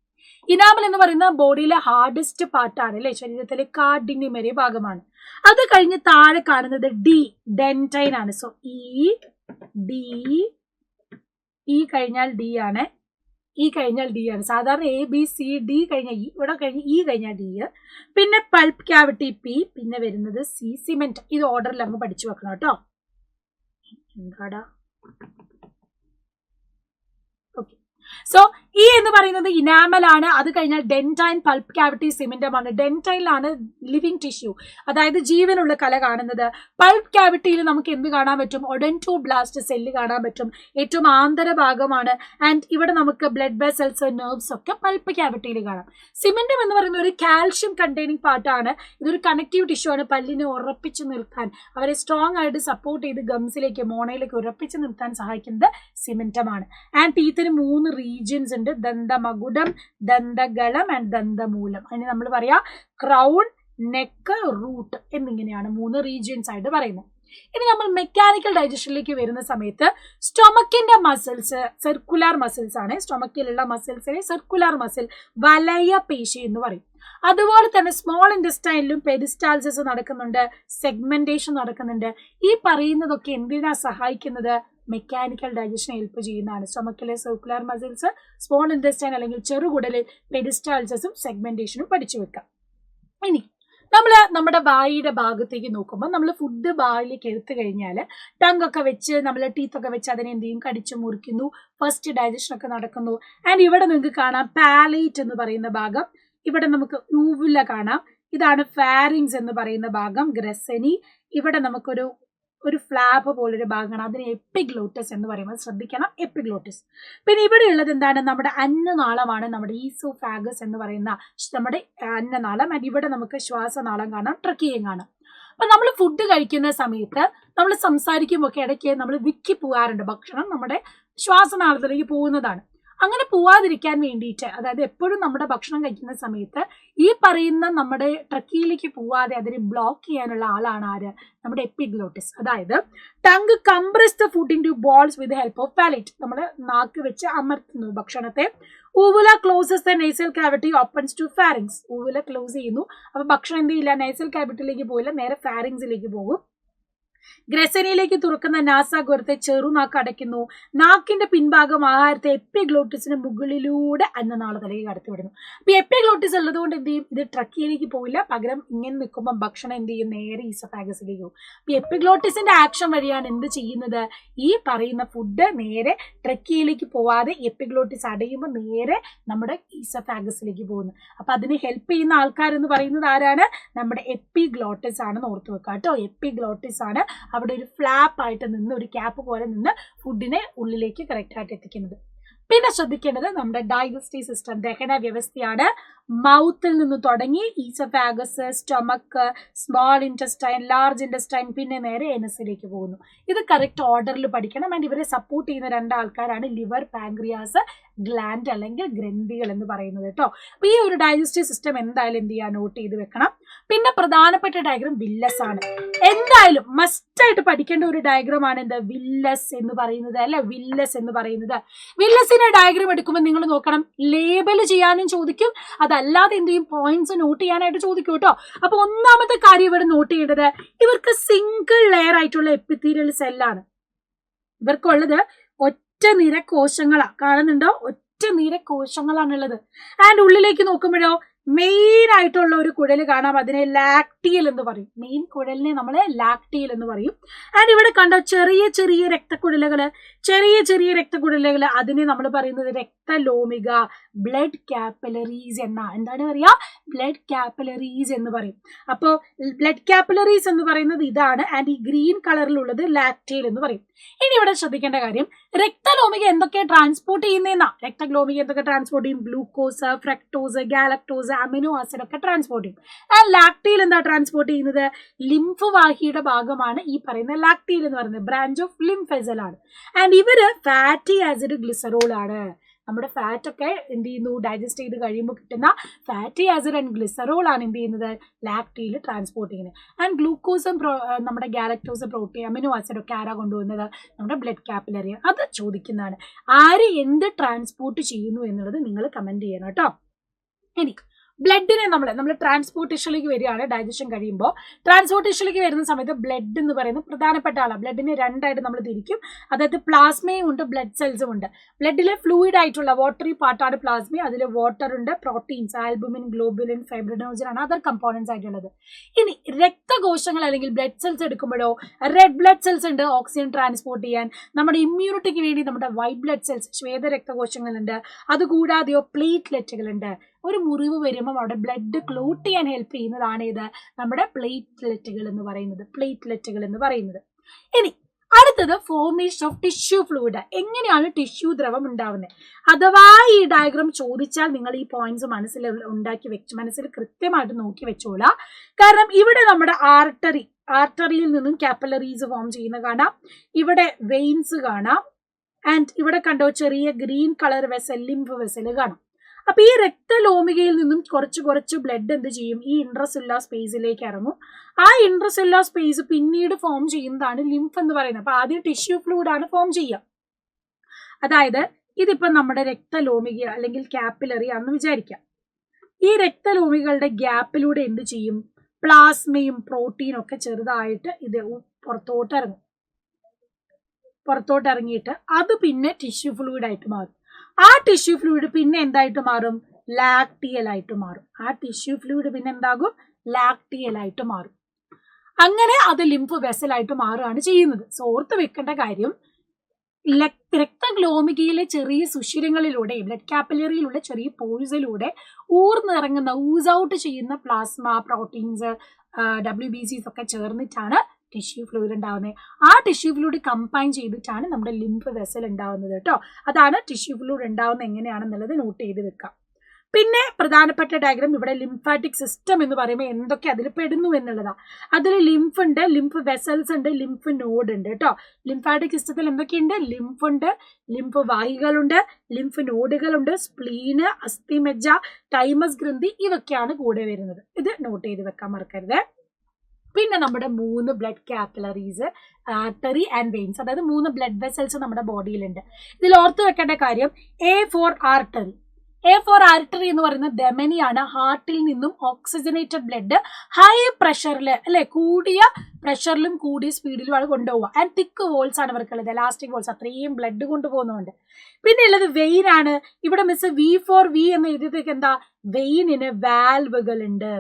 ഇനാമൽ എന്ന് പറയുന്ന ബോഡിയിലെ ഹാർഡസ്റ്റ് പാർട്ടാണ് അല്ലെ, ശരീരത്തിലെ കാഠിന്യമേറിയ ഭാഗമാണ്. അത് കഴിഞ്ഞ് താഴെ കാണുന്നത് ഡെന്റൈൻ ആണ്. സോ ഈ കഴിഞ്ഞാൽ ഡി ആണ്. ഈ കഴിഞ്ഞാൽ ഡി ആണ്. സാധാരണ എ ബി സി ഡി കഴിഞ്ഞാൽ ഇ, ഇവിടെ കഴിഞ്ഞ് ഇ കഴിഞ്ഞാൽ ഡി. പിന്നെ പൾപ്പ് ക്യാവിറ്റി പി, പിന്നെ വരുന്നത് സി സിമെന്റ്. ഇത് ഓർഡറിൽ അങ്ങ് പഠിച്ചു വെക്കണം കേട്ടോ. എന്താടാ? ഓക്കെ. സോ ഈ എന്ന് പറയുന്നത് ഇനാമൽ ആണ്. അത് കഴിഞ്ഞാൽ dentine pulp cavity സിമെന്റമാണ്. ഡെന്റൈലാണ് living tissue, അതായത് ജീവനുള്ള കല കാണുന്നത്. പൾപ്പ് ക്യാവിറ്റിയിൽ നമുക്ക് എന്ത് കാണാൻ പറ്റും? ഒഡന്റോബ്ലാസ്റ്റ് സെല്ല് കാണാൻ പറ്റും. ഏറ്റവും ആന്തരഭാഗമാണ്. ആൻഡ് ഇവിടെ നമുക്ക് ബ്ലഡ് വെസൽസ്, നെർവ്സ് ഒക്കെ പൾപ്പ് ക്യാവിറ്റിയിൽ കാണാം. സിമെന്റം എന്ന് പറയുന്ന ഒരു കാൽഷ്യം കണ്ടെയ്നിങ് പാർട്ടാണ്. ഇതൊരു കണക്റ്റീവ് ടിഷ്യൂ ആണ്. പല്ലിനെ ഉറപ്പിച്ചു നിർത്താൻ, അവരെ സ്ട്രോങ് ആയിട്ട് സപ്പോർട്ട് ചെയ്ത് ഗംസിലേക്ക്, മോണയിലേക്ക് ഉറപ്പിച്ചു നിർത്താൻ സഹായിക്കുന്നത് സിമെന്റമാണ്. ആൻഡ് ടീത്തിന് 3 റീജിയൻസ് ഉണ്ട്: ദന്തമകുടം, ദന്തഗളം ആൻഡ് ദന്തമൂലം. അതിന് നമ്മൾ പറയാ ക്രൗൺ, നെക്ക്, റൂട്ട് എന്നിങ്ങനെയാണ് 3 റീജിയൻസ് ആയിട്ട് പറയുന്നത്. ഇനി നമ്മൾ മെക്കാനിക്കൽ ഡൈജഷനിലേക്ക് വരുന്ന സമയത്ത് സ്റ്റൊമക്കിന്റെ മസിൽസ് സർക്കുലർ മസിൽസ് ആണ്. സ്റ്റൊമക്കിലുള്ള മസിൽസിനെ സർക്കുലർ മസിൽ, വലയ പേശി എന്ന് പറയും. അതുപോലെ തന്നെ സ്മോൾ ഇൻറ്റസ്റ്റൈനിലും പെരിസ്റ്റാൾസിസ് നടക്കുന്നുണ്ട്, സെഗ്മെന്റേഷൻ നടക്കുന്നുണ്ട്. ഈ പറയുന്നതൊക്കെ എന്തിനാ സഹായിക്കുന്നത്? മെക്കാനിക്കൽ ഡൈജഷൻ ഹെൽപ്പ് ചെയ്യുന്നതാണ്. സ്റ്റൊമക്കിലെ സർക്കുലർ മസിൽസ്, സ്മോൾ ഇൻറ്റസ്റ്റൈൻ അല്ലെങ്കിൽ ചെറുകുടലിൽ പെരിസ്റ്റാൾസിസും സെഗ്മെന്റേഷനും പഠിച്ചു വെക്കാം. ഇനി നമ്മൾ നമ്മുടെ വായിയുടെ ഭാഗത്തേക്ക് നോക്കുമ്പോൾ നമ്മൾ ഫുഡ് വായിലേക്ക് എടുത്തു കഴിഞ്ഞാൽ ടങ്ങൊക്കെ വെച്ച് നമ്മൾ ടീത്തൊക്കെ വെച്ച് അതിനെ എന്ത് ചെയ്യും? കടിച്ചു മുറിക്കുന്നു. ഫസ്റ്റ് ഡൈജഷൻ ഒക്കെ നടക്കുന്നു. ആൻഡ് ഇവിടെ നിങ്ങൾക്ക് കാണാം പാലേറ്റ് എന്ന് പറയുന്ന ഭാഗം. ഇവിടെ നമുക്ക് യൂവുല കാണാം. ഇതാണ് ഫാരിങ്സ് എന്ന് പറയുന്ന ഭാഗം, ഗ്രസനി. ഇവിടെ നമുക്കൊരു ഫ്ലാപ്പ് പോലൊരു ഭാഗമാണ്, അതിന് എപ്പിഗ്ലോട്ടസ് എന്ന് പറയുമ്പോൾ ശ്രദ്ധിക്കണം, എപ്പിഗ്ലോട്ടസ്. പിന്നെ ഇവിടെ ഉള്ളത് എന്താണ്? നമ്മുടെ അന്നനാളമാണ്, നമ്മുടെ ഈസോഫാഗസ് എന്ന് പറയുന്ന നമ്മുടെ അന്നനാളം. ആൻഡ് ഇവിടെ നമുക്ക് ശ്വാസനാളം കാണാം, ട്രക്കിയം കാണാം. അപ്പൊ നമ്മൾ ഫുഡ് കഴിക്കുന്ന സമയത്ത് നമ്മൾ സംസാരിക്കുമ്പോൾ ഒക്കെ ഇടയ്ക്ക് നമ്മൾ വിക്കി പോകാറുണ്ട്. ഭക്ഷണം നമ്മുടെ ശ്വാസനാളത്തിലേക്ക് പോകുന്നതാണ്. അങ്ങനെ പോവാതിരിക്കാൻ വേണ്ടിയിട്ട്, അതായത് എപ്പോഴും നമ്മുടെ ഭക്ഷണം കഴിക്കുന്ന സമയത്ത് ഈ പറയുന്ന നമ്മുടെ ട്രക്കിയിലേക്ക് പോവാതെ അതിനെ ബ്ലോക്ക് ചെയ്യാനുള്ള ആളാണ് ആര്? നമ്മുടെ എപ്പിഗ്ലോട്ടിസ്. അതായത് tongue compress the food into bolus with help of palate. നമ്മൾ നാക്ക് വെച്ച് അമർത്തുന്നു ഭക്ഷണത്തെ. Uvula closes the nasal cavity, opens to pharynx. Uvula close ചെയ്യുന്നു. അപ്പൊ ഭക്ഷണം എന്ത് ചെയ്യില്ല? നേസൽ കാവിറ്റിയിലേക്ക് പോയില്ല, നേരെ ഫാരിങ്സിലേക്ക് പോകും. ഗ്രസനിയിലേക്ക് തുറക്കുന്ന നാസാഗോരത്തെ ചെറുനാക്ക് അടയ്ക്കുന്നു. നാക്കിന്റെ പിൻഭാഗം ആഹാരത്തെ എപ്പിഗ്ലോട്ടിസിന് മുകളിലൂടെ അന്നനാളത്തിലേക്ക് കടത്തിവിടുന്നു. അപ്പൊ എപ്പിഗ്ലോട്ടിസ് ഉള്ളത് കൊണ്ട് എന്ത് ചെയ്യും? ഇത് ട്രക്കിയിലേക്ക് പോയില്ല, പകരം ഇങ്ങനെ നിൽക്കുമ്പോൾ ഭക്ഷണം എന്ത് ചെയ്യും? നേരെ ഈസോഫാഗസിലേക്ക് പോകും. അപ്പൊ എപ്പിഗ്ലോട്ടിസിന്റെ ആക്ഷൻ വഴിയാണ് എന്ത് ചെയ്യുന്നത്? ഈ പറയുന്ന ഫുഡ് നേരെ ട്രക്കിയിലേക്ക് പോവാതെ എപ്പിഗ്ലോട്ടിസ് അടയുമ്പോൾ നേരെ നമ്മുടെ ഈസോഫാഗസിലേക്ക് പോകുന്നു. അപ്പൊ അതിന് ഹെൽപ്പ് ചെയ്യുന്ന ആൾക്കാരെന്ന് പറയുന്നത് ആരാണ്? നമ്മുടെ എപ്പിഗ്ലോട്ടിസ് ആണെന്ന് ഓർത്തു വെക്കുക കേട്ടോ. എപ്പിഗ്ലോട്ടിസ് ആണ് അവിടെ ഒരു ഫ്ലാപ്പ് ആയിട്ട് നിന്ന്, ഒരു ക്യാപ്പ് പോലെ നിന്ന് ഫുഡിനെ ഉള്ളിലേക്ക് കറക്റ്റ് ആയിട്ട് എത്തിക്കുന്നത്. പിന്നെ ശ്രദ്ധിക്കേണ്ടത് നമ്മുടെ ഡൈജസ്റ്റീവ് സിസ്റ്റം, ദഹന വ്യവസ്ഥയാണ്. മൗത്തിൽ നിന്ന് തുടങ്ങി oesophagus, stomach, small intestine, large intestine, പിന്നെ നേരെ എനസിലേക്ക് പോകുന്നു. ഇത് കറക്റ്റ് ഓർഡറിൽ പഠിക്കണം. ആൻഡ് ഇവരെ സപ്പോർട്ട് ചെയ്യുന്ന 2 ആൾക്കാരാണ് ലിവർ, പാൻക്രിയാസ്, ഗ്ലാൻഡ് അല്ലെങ്കിൽ ഗ്രന്ഥികൾ എന്ന് പറയുന്നത് കേട്ടോ. അപ്പൊ ഈ ഒരു ഡൈജസ്റ്റീവ് സിസ്റ്റം എന്തായാലും എന്ത് ചെയ്യാൻ നോട്ട് ചെയ്ത് വെക്കണം. പിന്നെ പ്രധാനപ്പെട്ട ഡയഗ്രം വില്ലസ് ആണ്. എന്തായാലും മസ്റ്റ് ആയിട്ട് പഠിക്കേണ്ട ഒരു ഡയഗ്രം ആണ് എന്ത്? വില്ലസ് എന്ന് പറയുന്നത്, അല്ലെ? വില്ലസ് എന്ന് പറയുന്നത്. വില്ലസിന്റെ ഡയഗ്രം എടുക്കുമ്പോൾ നിങ്ങൾ നോക്കണം, ലേബൽ ചെയ്യാനും ചോദിക്കും, അതല്ലാതെ എന്ത് ചെയ്യും? പോയിന്റ്സ് നോട്ട് ചെയ്യാനായിട്ട് ചോദിക്കും കേട്ടോ. അപ്പൊ ഒന്നാമത്തെ കാര്യം ഇവിടെ നോട്ട് ചെയ്യേണ്ടത്, ഇവർക്ക് സിംഗിൾ ലെയർ ആയിട്ടുള്ള എപ്പിത്തീരിയൽ സെല്ലാണ്. ഇവർക്കുള്ളത് ഒറ്റ നിര കോശങ്ങളാ. കാണുന്നുണ്ടോ? ഒറ്റ നിര കോശങ്ങളാണുള്ളത്. ആൻഡ് ഉള്ളിലേക്ക് നോക്കുമ്പോഴോ മെയിൻ ആയിട്ടുള്ള ഒരു കുഴല് കാണാം, അതിനെ ലാക്ടിയൽ എന്ന് പറയും. മെയിൻ കുഴലിനെ നമ്മൾ ലാക്ടിയൽ എന്ന് പറയും. ആൻഡ് ഇവിടെ കണ്ടോ ചെറിയ ചെറിയ രക്തക്കുഴലുകള്, അതിനെ നമ്മൾ പറയുന്നത് രക്തലോമിക, ബ്ലഡ് കാപ്പിലറീസ് എന്താണ് പറയാ? ബ്ലഡ് കാപ്പിലറീസ് എന്ന് പറയും. അപ്പോ ബ്ലഡ് കാപ്പിലറീസ് എന്ന് പറയുന്നത് ഇതാണ്. ആൻഡ് ഈ ഗ്രീൻ കളറിലുള്ളത് ലാക്ടിയൽ എന്ന് പറയും. ഇനി ഇവിടെ ശ്രദ്ധിക്കേണ്ട കാര്യം, രക്തലോമിക എന്തൊക്കെ ട്രാൻസ്പോർട്ട് ചെയ്യുന്നതെന്നാ. രക്തലോമിക എന്തൊക്കെ ട്രാൻസ്പോർട്ട് ചെയ്യും? Glucose, fructose, galactose, amino acid ഒക്കെ ട്രാൻസ്പോർട്ട് ചെയ്യും. ആൻഡ് ലാക്ടിയൽ എന്താ ട്രാൻസ്പോർട്ട് ചെയ്യുന്നത്? ലിംഫ് വാഹിയുടെ ഭാഗമാണ് ഈ പറയുന്ന ലാക്ടിയൽ എന്ന് പറയുന്നത്. ബ്രാഞ്ച് ഓഫ് ലിംഫ് വെസൽ ആണ്. ആൻഡ് ഇവര് ഫാറ്റി ആസിഡ്, ഗ്ലിസറോൾ ആണ്. നമ്മുടെ ഫാറ്റ് ഒക്കെ എന്ത് ചെയ്യുന്നു? ഡൈജസ്റ്റ് ചെയ്ത് കഴിയുമ്പോൾ കിട്ടുന്ന ഫാറ്റി ആസിഡ് ആൻഡ് ഗ്ലിസറോൾ ആണ് എന്ത് ചെയ്യുന്നത്? ലാക്ടിയിൽ ട്രാൻസ്പോർട്ട് ചെയ്യുന്നത്. ആൻഡ് ഗ്ലൂക്കോസും നമ്മുടെ ഗാലക്ടോസ്, പ്രോട്ടീൻ, അമിനോ ആസിഡ് ഒക്കെ ആരാ കൊണ്ടുവന്നത്? നമ്മുടെ ബ്ലഡ് കാപ്പിലറി. അത് ചോദിക്കുന്നതാണ്. ആര് എന്ത് ട്രാൻസ്പോർട്ട് ചെയ്യുന്നു എന്നുള്ളത് നിങ്ങൾ കമന്റ് ചെയ്യണം കേട്ടോ. ഇനി ബ്ലഡിനെ നമ്മൾ ട്രാൻസ്പോർട്ടേഷനിലേക്ക് വരികയാണ്. ഡൈജഷൻ കഴിയുമ്പോൾ ട്രാൻസ്പോർട്ടേഷനിലേക്ക് വരുന്ന സമയത്ത് ബ്ലഡ് എന്ന് പറയുന്നത് പ്രധാനപ്പെട്ട ആളാണ്. ബ്ലഡിനെ രണ്ടായിട്ട് നമ്മൾ തിരിക്കും. അതായത് പ്ലാസ്മയും ഉണ്ട്, ബ്ലഡ് സെൽസും ഉണ്ട്. ബ്ലഡിലെ ഫ്ലൂയിഡ് ആയിട്ടുള്ള വാട്ടറി പാർട്ടാണ് പ്ലാസ്മ. അതിൽ വാട്ടർ ഉണ്ട്, പ്രോട്ടീൻസ്, ആൽബുമിൻ, ഗ്ലോബുലിൻ, ഫൈബ്രിനോജൻ ആണ് അതർ കമ്പോണൻസ് ആയിട്ടുള്ളത്. ഇനി രക്തകോശങ്ങൾ അല്ലെങ്കിൽ ബ്ലഡ് സെൽസ് എടുക്കുമ്പോഴോ റെഡ് ബ്ലഡ് സെൽസ് ഉണ്ട് ഓക്സിജൻ ട്രാൻസ്പോർട്ട് ചെയ്യാൻ. നമ്മുടെ ഇമ്മ്യൂണിറ്റിക്ക് വേണ്ടി നമ്മുടെ വൈറ്റ് ബ്ലഡ് സെൽസ് ശ്വേത രക്തകോശങ്ങളുണ്ട്. അതുകൂടാതെയോ പ്ലേറ്റ്ലെറ്റുകളുണ്ട്. ഒരു മുറിവ് വരുമ്പോൾ അവിടെ ബ്ലഡ് ക്ലോട്ട് ചെയ്യാൻ ഹെൽപ്പ് ചെയ്യുന്നതാണ് ഇത് നമ്മുടെ പ്ലേറ്റ്ലെറ്റുകൾ എന്ന് പറയുന്നത്. ഇനി അടുത്തത് ഫോർമേഷൻ ഓഫ് ടിഷ്യൂ ഫ്ലൂയിഡ്. എങ്ങനെയാണ് ടിഷ്യൂ ദ്രവം ഉണ്ടാവുന്നത്? അഥവാ ഈ ഡയഗ്രാം ചോദിച്ചാൽ നിങ്ങൾ ഈ പോയിന്റ്സ് മനസ്സിൽ കൃത്യമായിട്ട് നോക്കി വെച്ചോളാം. കാരണം ഇവിടെ നമ്മുടെ ആർട്ടറിയിൽ നിന്നും കാപ്പിലറീസ് ഫോം ചെയ്യുന്ന കാണാം. ഇവിടെ വെയിൻസ് കാണാം. ആൻഡ് ഇവിടെ കണ്ടോ ചെറിയ green colour vessel, lymph vessel കാണാം. അപ്പൊ ഈ രക്തലോമികയിൽ നിന്നും കുറച്ച് ബ്ലഡ് എന്ത് ചെയ്യും? ഈ ഇൻട്രസെല്ലുലാർ സ്പേസിലേക്ക് ഇറങ്ങും. ആ ഇൻട്രസെല്ലുലാർ സ്പേസ് പിന്നീട് ഫോം ചെയ്യുന്നതാണ് ലിംഫ് എന്ന് പറയുന്നത്. അപ്പൊ ആദ്യം ടിഷ്യൂ ഫ്ലൂയിഡ് ആണ് ഫോം ചെയ്യുക. അതായത് ഇതിപ്പോ നമ്മുടെ രക്തലോമിക അല്ലെങ്കിൽ കാപ്പിലറി ആണെന്ന് വിചാരിക്കാം. ഈ രക്തലോമികളുടെ ഗ്യാപ്പിലൂടെ എന്ത് ചെയ്യും? പ്ലാസ്മയും പ്രോട്ടീനും ഒക്കെ ചെറുതായിട്ട് ഇത് പുറത്തോട്ട് ഇറങ്ങിയിട്ട് അത് പിന്നെ ടിഷ്യൂ ഫ്ലൂയിഡ് ആയിട്ട് മാറും. ആ ടിഷ്യൂ ഫ്ലൂയിഡ് പിന്നെ എന്തായിട്ട് മാറും? ലാക്ടിയൽ ആയിട്ട് മാറും. അങ്ങനെ അത് ലിംഫ് വെസലായിട്ട് മാറുകയാണ് ചെയ്യുന്നത്. സോ ഓർത്ത് വെക്കേണ്ട കാര്യം, രക്തഗ്ലോമികയിലെ ചെറിയ സുഷിരങ്ങളിലൂടെ ബ്ലഡ് കാപ്പിലറിയിലുള്ള ചെറിയ പോഴ്സിലൂടെ ഊർന്നിറങ്ങുന്ന ഊസ് ചെയ്യുന്ന പ്ലാസ്മ, പ്രോട്ടീൻസ്, WBCs ഒക്കെ ചേർന്നിട്ടാണ് ടിഷ്യൂ ഫ്ലൂയിഡ് ഉണ്ടാവുന്നത്. ആ ടിഷ്യൂ ഫ്ലൂയിഡ് കമ്പൈൻ ചെയ്തിട്ടാണ് നമ്മുടെ ലിംഫ് വെസൽ ഉണ്ടാവുന്നത് കേട്ടോ. അതാണ് ടിഷ്യൂ ഫ്ലൂയിഡ് ഉണ്ടാവുന്നത് എങ്ങനെയാണെന്നുള്ളത് നോട്ട് ചെയ്ത് വെക്കാം. പിന്നെ പ്രധാനപ്പെട്ട ഡയഗ്രാം ഇവിടെ ലിംഫാറ്റിക് സിസ്റ്റം എന്ന് പറയുമ്പോൾ എന്തൊക്കെ അതിൽ പെടുന്നു എന്നുള്ളതാണ്. അതിൽ ലിംഫ് ഉണ്ട്, ലിംഫ് വെസൽസ് ഉണ്ട്, ലിംഫ് നോഡ് ഉണ്ട് കേട്ടോ. ലിംഫാറ്റിക് സിസ്റ്റത്തിൽ എന്തൊക്കെയുണ്ട്? ലിംഫ് ഉണ്ട്, ലിംഫ് വാഹികളുണ്ട്, ലിംഫ് നോഡുകളുണ്ട്, സ്പ്ലീന്, അസ്ഥിമജ്ജ, തൈമസ് ഗ്രന്ഥി, ഇതൊക്കെയാണ് കൂടെ വരുന്നത്. ഇത് നോട്ട് ചെയ്ത് വെക്കാൻ മറക്കരുത്. പിന്നെ നമ്മുടെ 3 blood capillaries, artery and veins, അതായത് 3 ബ്ലഡ് വെസൽസ് നമ്മുടെ ബോഡിയിലുണ്ട്. ഇതിൽ ഓർത്ത് വെക്കേണ്ട കാര്യം A ഫോർ ആർട്ടറി. എന്ന് പറയുന്നത് ധമനിയാണ്. ഹാർട്ടിൽ നിന്നും ഓക്സിജനേറ്റഡ് ബ്ലഡ് ഹൈ പ്രഷറിൽ കൂടിയ പ്രഷറിലും കൂടിയ സ്പീഡിലുമാണ് കൊണ്ടുപോവുക. ആൻഡ് തിക്ക് വോൾസ് ആണ് ഇവർക്കുള്ളത്, എലാസ്റ്റിക് വോൾസ്, അത്രയും ബ്ലഡ് കൊണ്ടുപോകുന്നുണ്ട്. പിന്നെ ഉള്ളത് വെയിൻ ആണ്. ഇവിടെ മിസ് V ഫോർ V എന്ന് എഴുതിയതൊക്കെ എന്താ? വെയിനിന് വാൽവുകൾ ഉണ്ട്.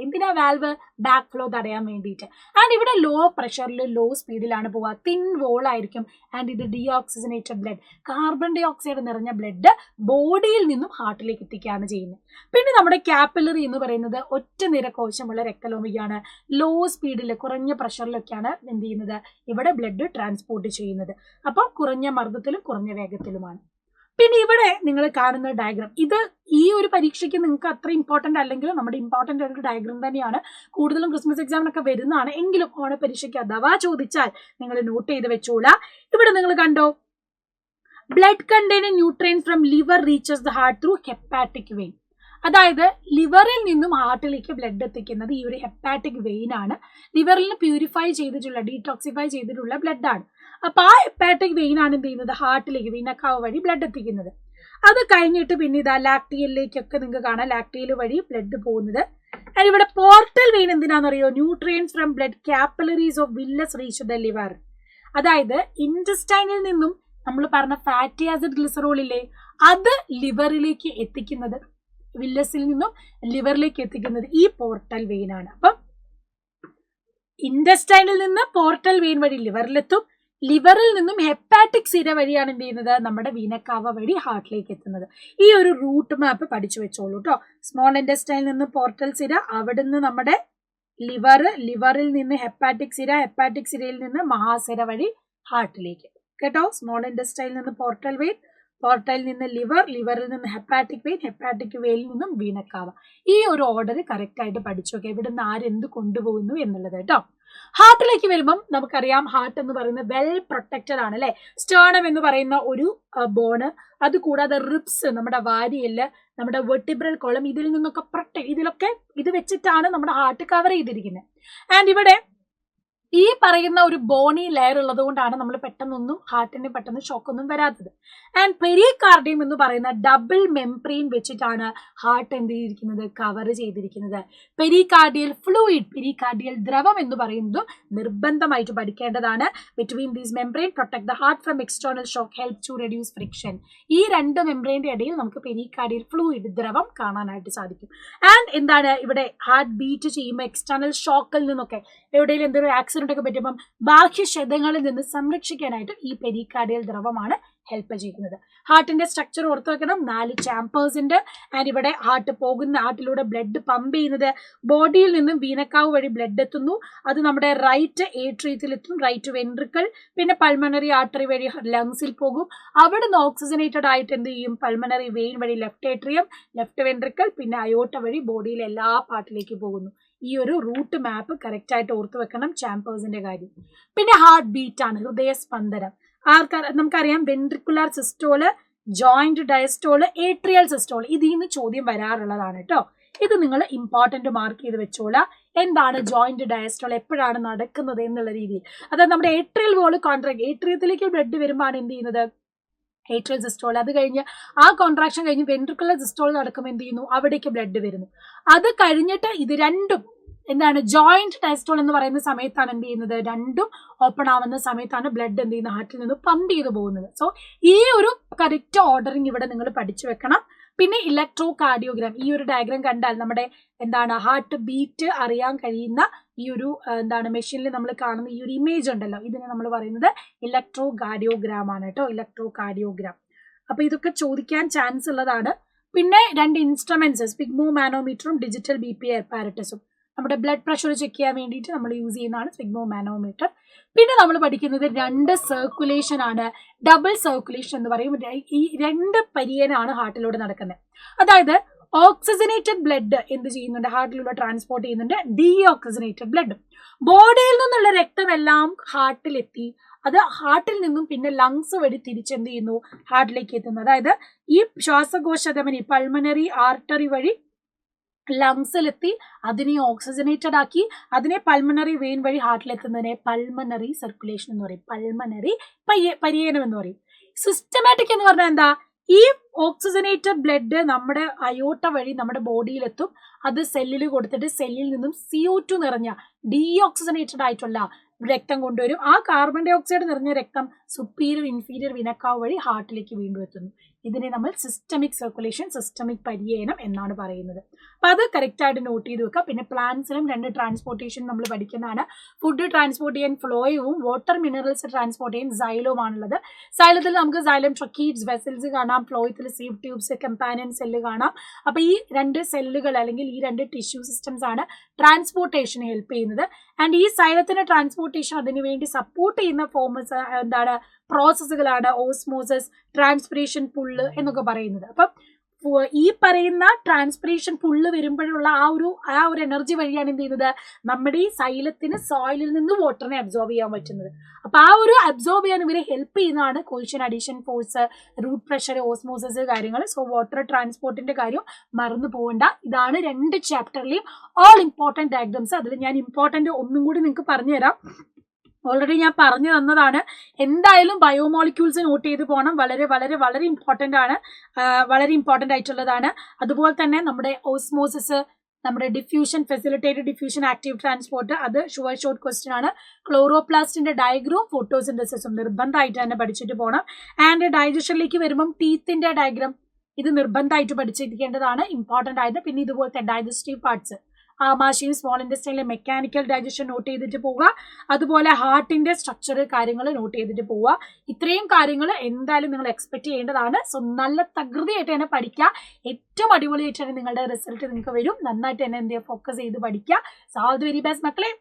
എന്തിനാ വാൽവ്? ബാക്ക് ഫ്ലോ തടയാൻ വേണ്ടിയിട്ട്. ആൻഡ് ഇവിടെ ലോ പ്രഷറിൽ ലോ സ്പീഡിലാണ് പോവുക. തിൻ വോൾ ആയിരിക്കും. ആൻഡ് ഇത് deoxygenated blood, carbon dioxide നിറഞ്ഞ ബ്ലഡ് ബോഡിയിൽ നിന്നും ഹാർട്ടിലേക്ക് എത്തിക്കുകയാണ് ചെയ്യുന്നത്. പിന്നെ നമ്മുടെ കാപ്പിലറി എന്ന് പറയുന്നത് ഒറ്റ നിര കോശമുള്ള രക്തലോമികയാണ്. ലോ സ്പീഡിൽ കുറഞ്ഞ പ്രഷറിലൊക്കെയാണ് എന്ത് ചെയ്യുന്നത്? ഇവിടെ ബ്ലഡ് ട്രാൻസ്പോർട്ട് ചെയ്യുന്നത്. അപ്പം കുറഞ്ഞ മർദ്ദത്തിലും കുറഞ്ഞ വേഗത്തിലുമാണ്. പിന്നെ ഇവിടെ നിങ്ങൾ കാണുന്ന ഡയഗ്രാം, ഇത് ഈ ഒരു പരീക്ഷയ്ക്ക് നിങ്ങൾക്ക് അത്ര ഇമ്പോർട്ടന്റ് അല്ലെങ്കിലും നമ്മുടെ ഇമ്പോർട്ടന്റ് ഒരു ഡയഗ്രാം തന്നെയാണ്. കൂടുതലും ക്രിസ്മസ് എക്സാമിനൊക്കെ വരുന്നതാണ്. എങ്കിലും ഓണ പരീക്ഷയ്ക്ക് അഥവാ ചോദിച്ചാൽ നിങ്ങൾ നോട്ട് ചെയ്ത് വെച്ചോളാം. ഇവിടെ നിങ്ങൾ കണ്ടോ, blood containing nutrients from liver reaches the heart through hepatic vein. അതായത് ലിവറിൽ നിന്നും ഹാർട്ടിലേക്ക് ബ്ലഡ് എത്തിക്കുന്നത് ഈ ഒരു ഹെപ്പാറ്റിക് വെയിൻ ആണ്. ലിവറിൽ ഡീടോക്സിഫൈ ചെയ്തിട്ടുള്ള ബ്ലഡ് ആണ്. അപ്പൊ ആ ഹെപ്പാറ്റിക് വെയിൻ ആണ് എന്ത് ചെയ്യുന്നത്? ഹാർട്ടിലേക്ക് വീനക്കാവ് വഴി ബ്ലഡ് എത്തിക്കുന്നത്. അത് കഴിഞ്ഞിട്ട് പിന്നെ ഇതാ ലാക്ടിയലിലേക്കൊക്കെ നിങ്ങൾക്ക് കാണാം, ലാക്ടിയൽ വഴി ബ്ലഡ് പോകുന്നത്. ഇവിടെ പോർട്ടൽ വെയിൻ എന്തിനാണെന്നറിയോ? Nutrients from blood capillaries of villus reach the liver. അതായത് ഇൻറ്റസ്റ്റൈനിൽ നിന്നും നമ്മൾ പറഞ്ഞ ഫാറ്റി ആസിഡ് ഗ്ലിസറോൾ ഇല്ലേ, അത് ലിവറിലേക്ക് എത്തിക്കുന്നത്, വില്ലസിൽ നിന്നും ലിവറിലേക്ക് എത്തിക്കുന്നത് ഈ പോർട്ടൽ വെയിൻ ആണ്. അപ്പം ഇൻറ്റസ്റ്റൈനിൽ നിന്ന് പോർട്ടൽ വെയിൻ വഴി ലിവറിലെത്തും. ലിവറിൽ നിന്നും ഹെപ്പാറ്റിക് സിര വഴിയാണ് എന്ത് ചെയ്യുന്നത്? നമ്മുടെ വീനക്കാവ വഴി ഹാർട്ടിലേക്ക് എത്തുന്നത്. ഈ ഒരു റൂട്ട് മാപ്പ് പഠിച്ചു വെച്ചോളൂ കേട്ടോ. സ്മോൾ ഇൻറ്റസ്റ്റൈനിൽ നിന്ന് പോർട്ടൽ സിര, അവിടുന്ന് നമ്മുടെ ലിവറിൽ നിന്ന് ഹെപ്പാറ്റിക് സിര, ഹെപ്പാറ്റിക് സിരയിൽ നിന്ന് മഹാസിര വഴി ഹാർട്ടിലേക്ക് കേട്ടോ. സ്മോൾ ഇൻറ്റസ്റ്റൈനിൽ നിന്ന് പോർട്ടൽ വെയിൻ, പോർട്ടലിൽ നിന്ന് ലിവറിൽ നിന്ന് ഹെപ്പാറ്റിക് വെയിൻ, ഹെപ്പാറ്റിക് വെയിനിൽ നിന്നും വീനക്കാവ. ഈ ഒരു ഓർഡർ കറക്റ്റ് ആയിട്ട് പഠിച്ചു നോക്കുക, ഇവിടെ നിന്ന് ആരെന്ത് കൊണ്ടുപോകുന്നു എന്നുള്ളത് കേട്ടോ. ഹാർട്ടിലേക്ക് വരുമ്പം നമുക്കറിയാം, ഹാർട്ട് എന്ന് പറയുന്നത് വെൽ പ്രൊട്ടക്റ്റഡ് ആണ് അല്ലെ. സ്റ്റേർണം എന്ന് പറയുന്ന ഒരു ബോണ്, അത് കൂടാതെ റിബ്സ്, നമ്മുടെ വാരിയെല്ല്, നമ്മുടെ വെർട്ടിബ്രൽ കോളം, ഇതിൽ നിന്നൊക്കെ ഇത് വെച്ചിട്ടാണ് നമ്മുടെ ഹാർട്ട് കവർ ചെയ്തിരിക്കുന്നത്. ആൻഡ് ഇവിടെ ഈ പറയുന്ന ഒരു ബോണി ലെയർ ഉള്ളത് കൊണ്ടാണ് നമ്മൾ പെട്ടെന്നൊന്നും ഹാർട്ടിന് പെട്ടെന്ന് ഷോക്കൊന്നും വരാത്തത്. ആൻഡ് പെരികാർഡിയം എന്ന് പറയുന്ന ഡബിൾ മെംബ്രെയിൻ വെച്ചിട്ടാണ് ഹാർട്ട് എന്ത് ചെയ്തിരിക്കുന്നത്, കവർ ചെയ്തിരിക്കുന്നത്. പെരികാർഡിയൽ ഫ്ലൂയിഡ്, പെരികാർഡിയൽ ദ്രവം എന്ന് പറയുന്നത് നിർബന്ധമായിട്ട് പഠിക്കേണ്ടതാണ്. Between these membrane protect the heart from external shock, help to reduce friction. ഈ രണ്ട് മെംബ്രെയിന്റെ ഇടയിൽ നമുക്ക് പെരികാർഡിയൽ ഫ്ലൂയിഡ് ദ്രവം കാണാനായിട്ട് സാധിക്കും. ആൻഡ് എന്താണ് ഇവിടെ ഹാർട്ട് ബീറ്റ് ചെയ്യുമ്പോൾ എക്സ്റ്റേണൽ ഷോക്കിൽ നിന്നൊക്കെ എവിടെയും എന്തൊരു ആക്സിഡന്റ് ഒക്കെ പറ്റുമ്പം ബാഹ്യക്ഷതങ്ങളിൽ നിന്ന് സംരക്ഷിക്കാനായിട്ട് ഈ പെരികാർഡിയൽ ദ്രവമാണ് ഹെൽപ്പ് ചെയ്യുന്നത്. ഹാർട്ടിന്റെ സ്ട്രക്ചർ ഓർത്ത് വെക്കണം. 4 ചാമ്പേഴ്സ് ഉണ്ട്. ആൻഡ് ഇവിടെ ഹാർട്ടിലൂടെ ബ്ലഡ് പമ്പ് ചെയ്യുന്നത് ബോഡിയിൽ നിന്നും വീനക്കാവ് വഴി ബ്ലഡ് എത്തുന്നു. അത് നമ്മുടെ റൈറ്റ് ഏട്രിയത്തിൽ എത്തും, റൈറ്റ് വെൻട്രിക്കിൾ, പിന്നെ പൾമണറി ആർട്ടറി വഴി ലങ്സിൽ പോകും. അവിടുന്ന് ഓക്സിജനേറ്റഡ് ആയിട്ട് എന്ത് ചെയ്യും, പൾമണറി വെയിൻ വഴി ലെഫ്റ്റ് ഏട്രിയം, ലെഫ്റ്റ് വെൻട്രിക്കിൾ, പിന്നെ അയോട്ട വഴി ബോഡിയിലെ എല്ലാ പാർട്ടിലേക്ക് പോകുന്നു. ഈ ഒരു റൂട്ട് മാപ്പ് കറക്റ്റ് ആയിട്ട് ഓർത്ത് വെക്കണം ചാമ്പേഴ്സിന്റെ കാര്യം. പിന്നെ ഹാർട്ട് ബീറ്റ് ആണ്, ഹൃദയസ്പന്ദനം. നമുക്കറിയാം വെൻട്രിക്കുലർ സിസ്റ്റോള്, ജോയിന്റ് ഡയസ്റ്റോള്, ഏട്രിയൽ സിസ്റ്റോള്, ഇതിൽ നിന്ന് ചോദ്യം വരാറുള്ളതാണ് കേട്ടോ. ഇത് നിങ്ങൾ ഇമ്പോർട്ടന്റ് മാർക്ക് ചെയ്ത് വെച്ചോളാം. എന്താണ് ജോയിന്റ് ഡയസ്റ്റോൾ, എപ്പോഴാണ് നടക്കുന്നത് എന്നുള്ള രീതിയിൽ. അതായത് നമ്മുടെ ഏട്രിയൽ വോള് കോൺട്രാക്ട്, ഏട്രിയത്തിലേക്ക് ബ്ലഡ് വരുമ്പോൾ എന്ത് ചെയ്യുന്നത്, ഏട്രിയൽ സിസ്റ്റോൾ. അത് കഴിഞ്ഞ് ആ കോൺട്രാക്ഷൻ കഴിഞ്ഞ് വെൻട്രിക്കുലർ സിസ്റ്റോൾ നടക്കുമ്പോൾ എന്ത് ചെയ്യുന്നു, അവിടേക്ക് ബ്ലഡ് വരുന്നു. അത് കഴിഞ്ഞിട്ട് ഇത് രണ്ടും എന്താണ് ജോയിന്റ് ഡയസ്റ്റോൾ എന്ന് പറയുന്ന സമയത്താണ് എന്ത് ചെയ്യുന്നത്, രണ്ടും ഓപ്പൺ ആവുന്ന സമയത്താണ് ബ്ലഡ് എന്ത് ചെയ്യുന്നത്, ഹാർട്ടിൽ നിന്ന് പമ്പ് ചെയ്ത് പോകുന്നത്. സോ ഈ ഒരു കറക്റ്റ് ഓർഡറിങ് ഇവിടെ നിങ്ങൾ പഠിച്ചു വെക്കണം. പിന്നെ ഇലക്ട്രോ കാർഡിയോഗ്രാം, ഈ ഒരു ഡയഗ്രാം കണ്ടാൽ നമ്മുടെ എന്താണ് ഹാർട്ട് ബീറ്റ് അറിയാൻ കഴിയുന്ന ഈ ഒരു എന്താണ് മെഷീനിൽ നമ്മൾ കാണുന്ന ഈ ഒരു ഇമേജ് ഉണ്ടല്ലോ, ഇതിനെ നമ്മൾ പറയുന്നത് ഇലക്ട്രോ കാർഡിയോഗ്രാം ആണ് കേട്ടോ, ഇലക്ട്രോ കാർഡിയോഗ്രാം. അപ്പൊ ഇതൊക്കെ ചോദിക്കാൻ ചാൻസ് ഉള്ളതാണ്. പിന്നെ 2 ഇൻസ്ട്രുമെന്റ്സ്, സ്പിഗ്മോ മാനോമീറ്ററും ഡിജിറ്റൽ BPI അപ്പാരറ്റസും. നമ്മുടെ ബ്ലഡ് പ്രഷർ ചെക്ക് ചെയ്യാൻ വേണ്ടിയിട്ട് നമ്മൾ യൂസ് ചെയ്യുന്നതാണ് സ്പിഗ്മോ മാനോമീറ്റർ. പിന്നെ നമ്മൾ പഠിക്കുന്നത് 2 സർക്കുലേഷൻ ആണ്, ഡബിൾ സർക്കുലേഷൻ എന്ന് പറയും. ഈ 2 പരിയേനാണ് ഹാർട്ടിലൂടെ നടക്കുന്നത്. അതായത് ഓക്സിജനേറ്റഡ് ബ്ലഡ് എന്ത് ചെയ്യുന്നുണ്ട്, ഹാർട്ടിലൂടെ ട്രാൻസ്പോർട്ട് ചെയ്യുന്നുണ്ട്. ഡീഓക്സിജനേറ്റഡ് ബ്ലഡ്, ബോഡിയിൽ നിന്നുള്ള രക്തമെല്ലാം ഹാർട്ടിലെത്തി അത് ഹാർട്ടിൽ നിന്നും പിന്നെ ലങ്സ് വഴി തിരിച്ചെന്ത് ചെയ്യുന്നു, ഹാർട്ടിലേക്ക് എത്തുന്നു. അതായത് ഈ ശ്വാസകോശധമനി പൾമനറി ആർട്ടറി വഴി ലങ്സിലെത്തി അതിനെ ഓക്സിജനേറ്റഡ് ആക്കി അതിനെ പൾമണറി വെയിൻ വഴി ഹാർട്ടിലെത്തുന്നതിനെ പൾമണറി സർക്കുലേഷൻ എന്ന് പറയും, പൾമണറി പരിയേനം എന്ന് പറയും. സിസ്റ്റമാറ്റിക് എന്ന് പറഞ്ഞാൽ എന്താ, ഈ ഓക്സിജനേറ്റഡ് ബ്ലഡ് നമ്മുടെ അയോട്ട വഴി നമ്മുടെ ബോഡിയിലെത്തും. അത് സെല്ലിൽ കൊടുത്തിട്ട് സെല്ലിൽ നിന്നും CO2 നിറഞ്ഞ ഡീഓക്സിജനേറ്റഡ് ആയിട്ടുള്ള രക്തം കൊണ്ടുവരും. ആ കാർബൺ ഡൈ ഓക്സൈഡ് നിറഞ്ഞ രക്തം സുപ്പീരിയർ ഇൻഫീരിയർ വിനക്കാവ് വഴി ഹാർട്ടിലേക്ക് വീണ്ടും എത്തുന്നു. ഇതിനെ നമ്മൾ സിസ്റ്റമിക് സർക്കുലേഷൻ, സിസ്റ്റമിക് പരിയേനം എന്നാണ് പറയുന്നത്. അപ്പൊ അത് കറക്റ്റ് ആയിട്ട് നോട്ട് ചെയ്ത് വെക്കുക. പിന്നെ പ്ലാന്റ്സിലും 2 ട്രാൻസ്പോർട്ടേഷൻ നമ്മൾ പഠിക്കുന്നതാണ്. ഫുഡ് ട്രാൻസ്പോർട്ട് ചെയ്യാൻ ഫ്ലോയും വാട്ടർ മിനറൽസ് ട്രാൻസ്പോർട്ട് ചെയ്യാൻ സൈലവും ആണുള്ളത്. സൈലത്തിൽ നമുക്ക് സൈലം ട്രക്കീഡ്സ് വെസൽസ് കാണാം, ഫ്ലോയത്തിൽ സീവ് ട്യൂബ്സ്, കമ്പാനിയൻ സെല്ല് കാണാം. അപ്പൊ ഈ 2 സെല്ലുകൾ അല്ലെങ്കിൽ ഈ 2 ടിഷ്യൂ സിസ്റ്റംസ് ആണ് ട്രാൻസ്പോർട്ടേഷന് ഹെൽപ്പ് ചെയ്യുന്നത്. ആൻഡ് ഈ സൈലത്തിന് ട്രാൻസ്പോർട്ടേഷൻ അതിനു വേണ്ടി സപ്പോർട്ട് ചെയ്യുന്ന ഫോംസ് എന്താണ്, പ്രോസസ്സുകളാണ് ഓസ്മോസിസ്, ട്രാൻസ്പിറേഷൻ, പുള്ള് എന്നൊക്കെ പറയുന്നത്. അപ്പം ഈ പറയുന്ന ട്രാൻസ്പിറേഷൻ പുള്ള് വരുമ്പോഴുള്ള ആ ഒരു എനർജി വഴിയാണ് എന്ത് ചെയ്യുന്നത്, നമ്മുടെ ഈ സൈലത്തിന് സോയിലിൽ നിന്ന് വാട്ടറിനെ അബ്സോർബ് ചെയ്യാൻ പറ്റുന്നത്. അപ്പൊ ആ ഒരു അബ്സോർബ് ചെയ്യാൻ ഇവരെ ഹെൽപ്പ് ചെയ്യുന്നതാണ് cohesion adhesion force, root pressure, osmosis കാര്യങ്ങൾ. സോ വാട്ടർ ട്രാൻസ്പോർട്ടിന്റെ കാര്യം മറന്നു പോകണ്ട. ഇതാണ് 2 ചാപ്റ്ററിലെയും ഓൾ ഇമ്പോർട്ടന്റ് ഡയഗ്രാംസ്. അതിൽ ഞാൻ ഇമ്പോർട്ടന്റ് ഒന്നും കൂടി നിങ്ങൾക്ക് പറഞ്ഞുതരാം. ഓൾറെഡി ഞാൻ പറഞ്ഞു തന്നതാണ്. എന്തായാലും ബയോമോളിക്യൂൾസ് നോട്ട് ചെയ്ത് പോകണം. വളരെ വളരെ വളരെ ഇമ്പോർട്ടന്റ് ആണ്, വളരെ ഇമ്പോർട്ടന്റ് ആയിട്ടുള്ളതാണ്. അതുപോലെ തന്നെ നമ്മുടെ ഓസ്മോസിസ്, നമ്മുടെ diffusion, facilitated diffusion, active transport, അത് ഷുവർ ഷോർട്ട് ക്വസ്റ്റ്യൻ ആണ്. ക്ലോറോപ്ലാസ്റ്റിന്റെ ഡയഗ്രാം, ഫോട്ടോസിന്തസിസും നിർബന്ധമായിട്ട് തന്നെ പഠിച്ചിട്ട് പോകണം. ആൻഡ് ഡൈജഷനിലേക്ക് വരുമ്പം ടീത്തിന്റെ ഡയഗ്രാം ഇത് നിർബന്ധമായിട്ട് പഠിച്ചിരിക്കേണ്ടതാണ്, ഇമ്പോർട്ടന്റ് ആയിട്ട്. പിന്നെ ഇതുപോലത്തെ ഡൈജസ്റ്റീവ് പാർട്സ്, ആമാശയം, സ്മോൾ ഇൻറ്റസ്റ്റൈനിലെ മെക്കാനിക്കൽ ഡൈജഷൻ നോട്ട് ചെയ്തിട്ട് പോവുക. അതുപോലെ ഹാർട്ടിന്റെ സ്ട്രക്ചർ കാര്യങ്ങൾ നോട്ട് ചെയ്തിട്ട് പോവുക. ഇത്രയും കാര്യങ്ങൾ എന്തായാലും നിങ്ങൾ എക്സ്പെക്ട് ചെയ്യേണ്ടതാണ്. സോ നല്ല തകൃതിയായിട്ട് തന്നെ പഠിക്കുക. ഏറ്റവും അടിപൊളിയായിട്ട് തന്നെ നിങ്ങളുടെ റിസൾട്ട് നിങ്ങൾക്ക് വരും. നന്നായിട്ട് തന്നെ എന്ത് ചെയ്യുക, ഫോക്കസ് ചെയ്ത് പഠിക്കുക. So all the very best മക്കളെ.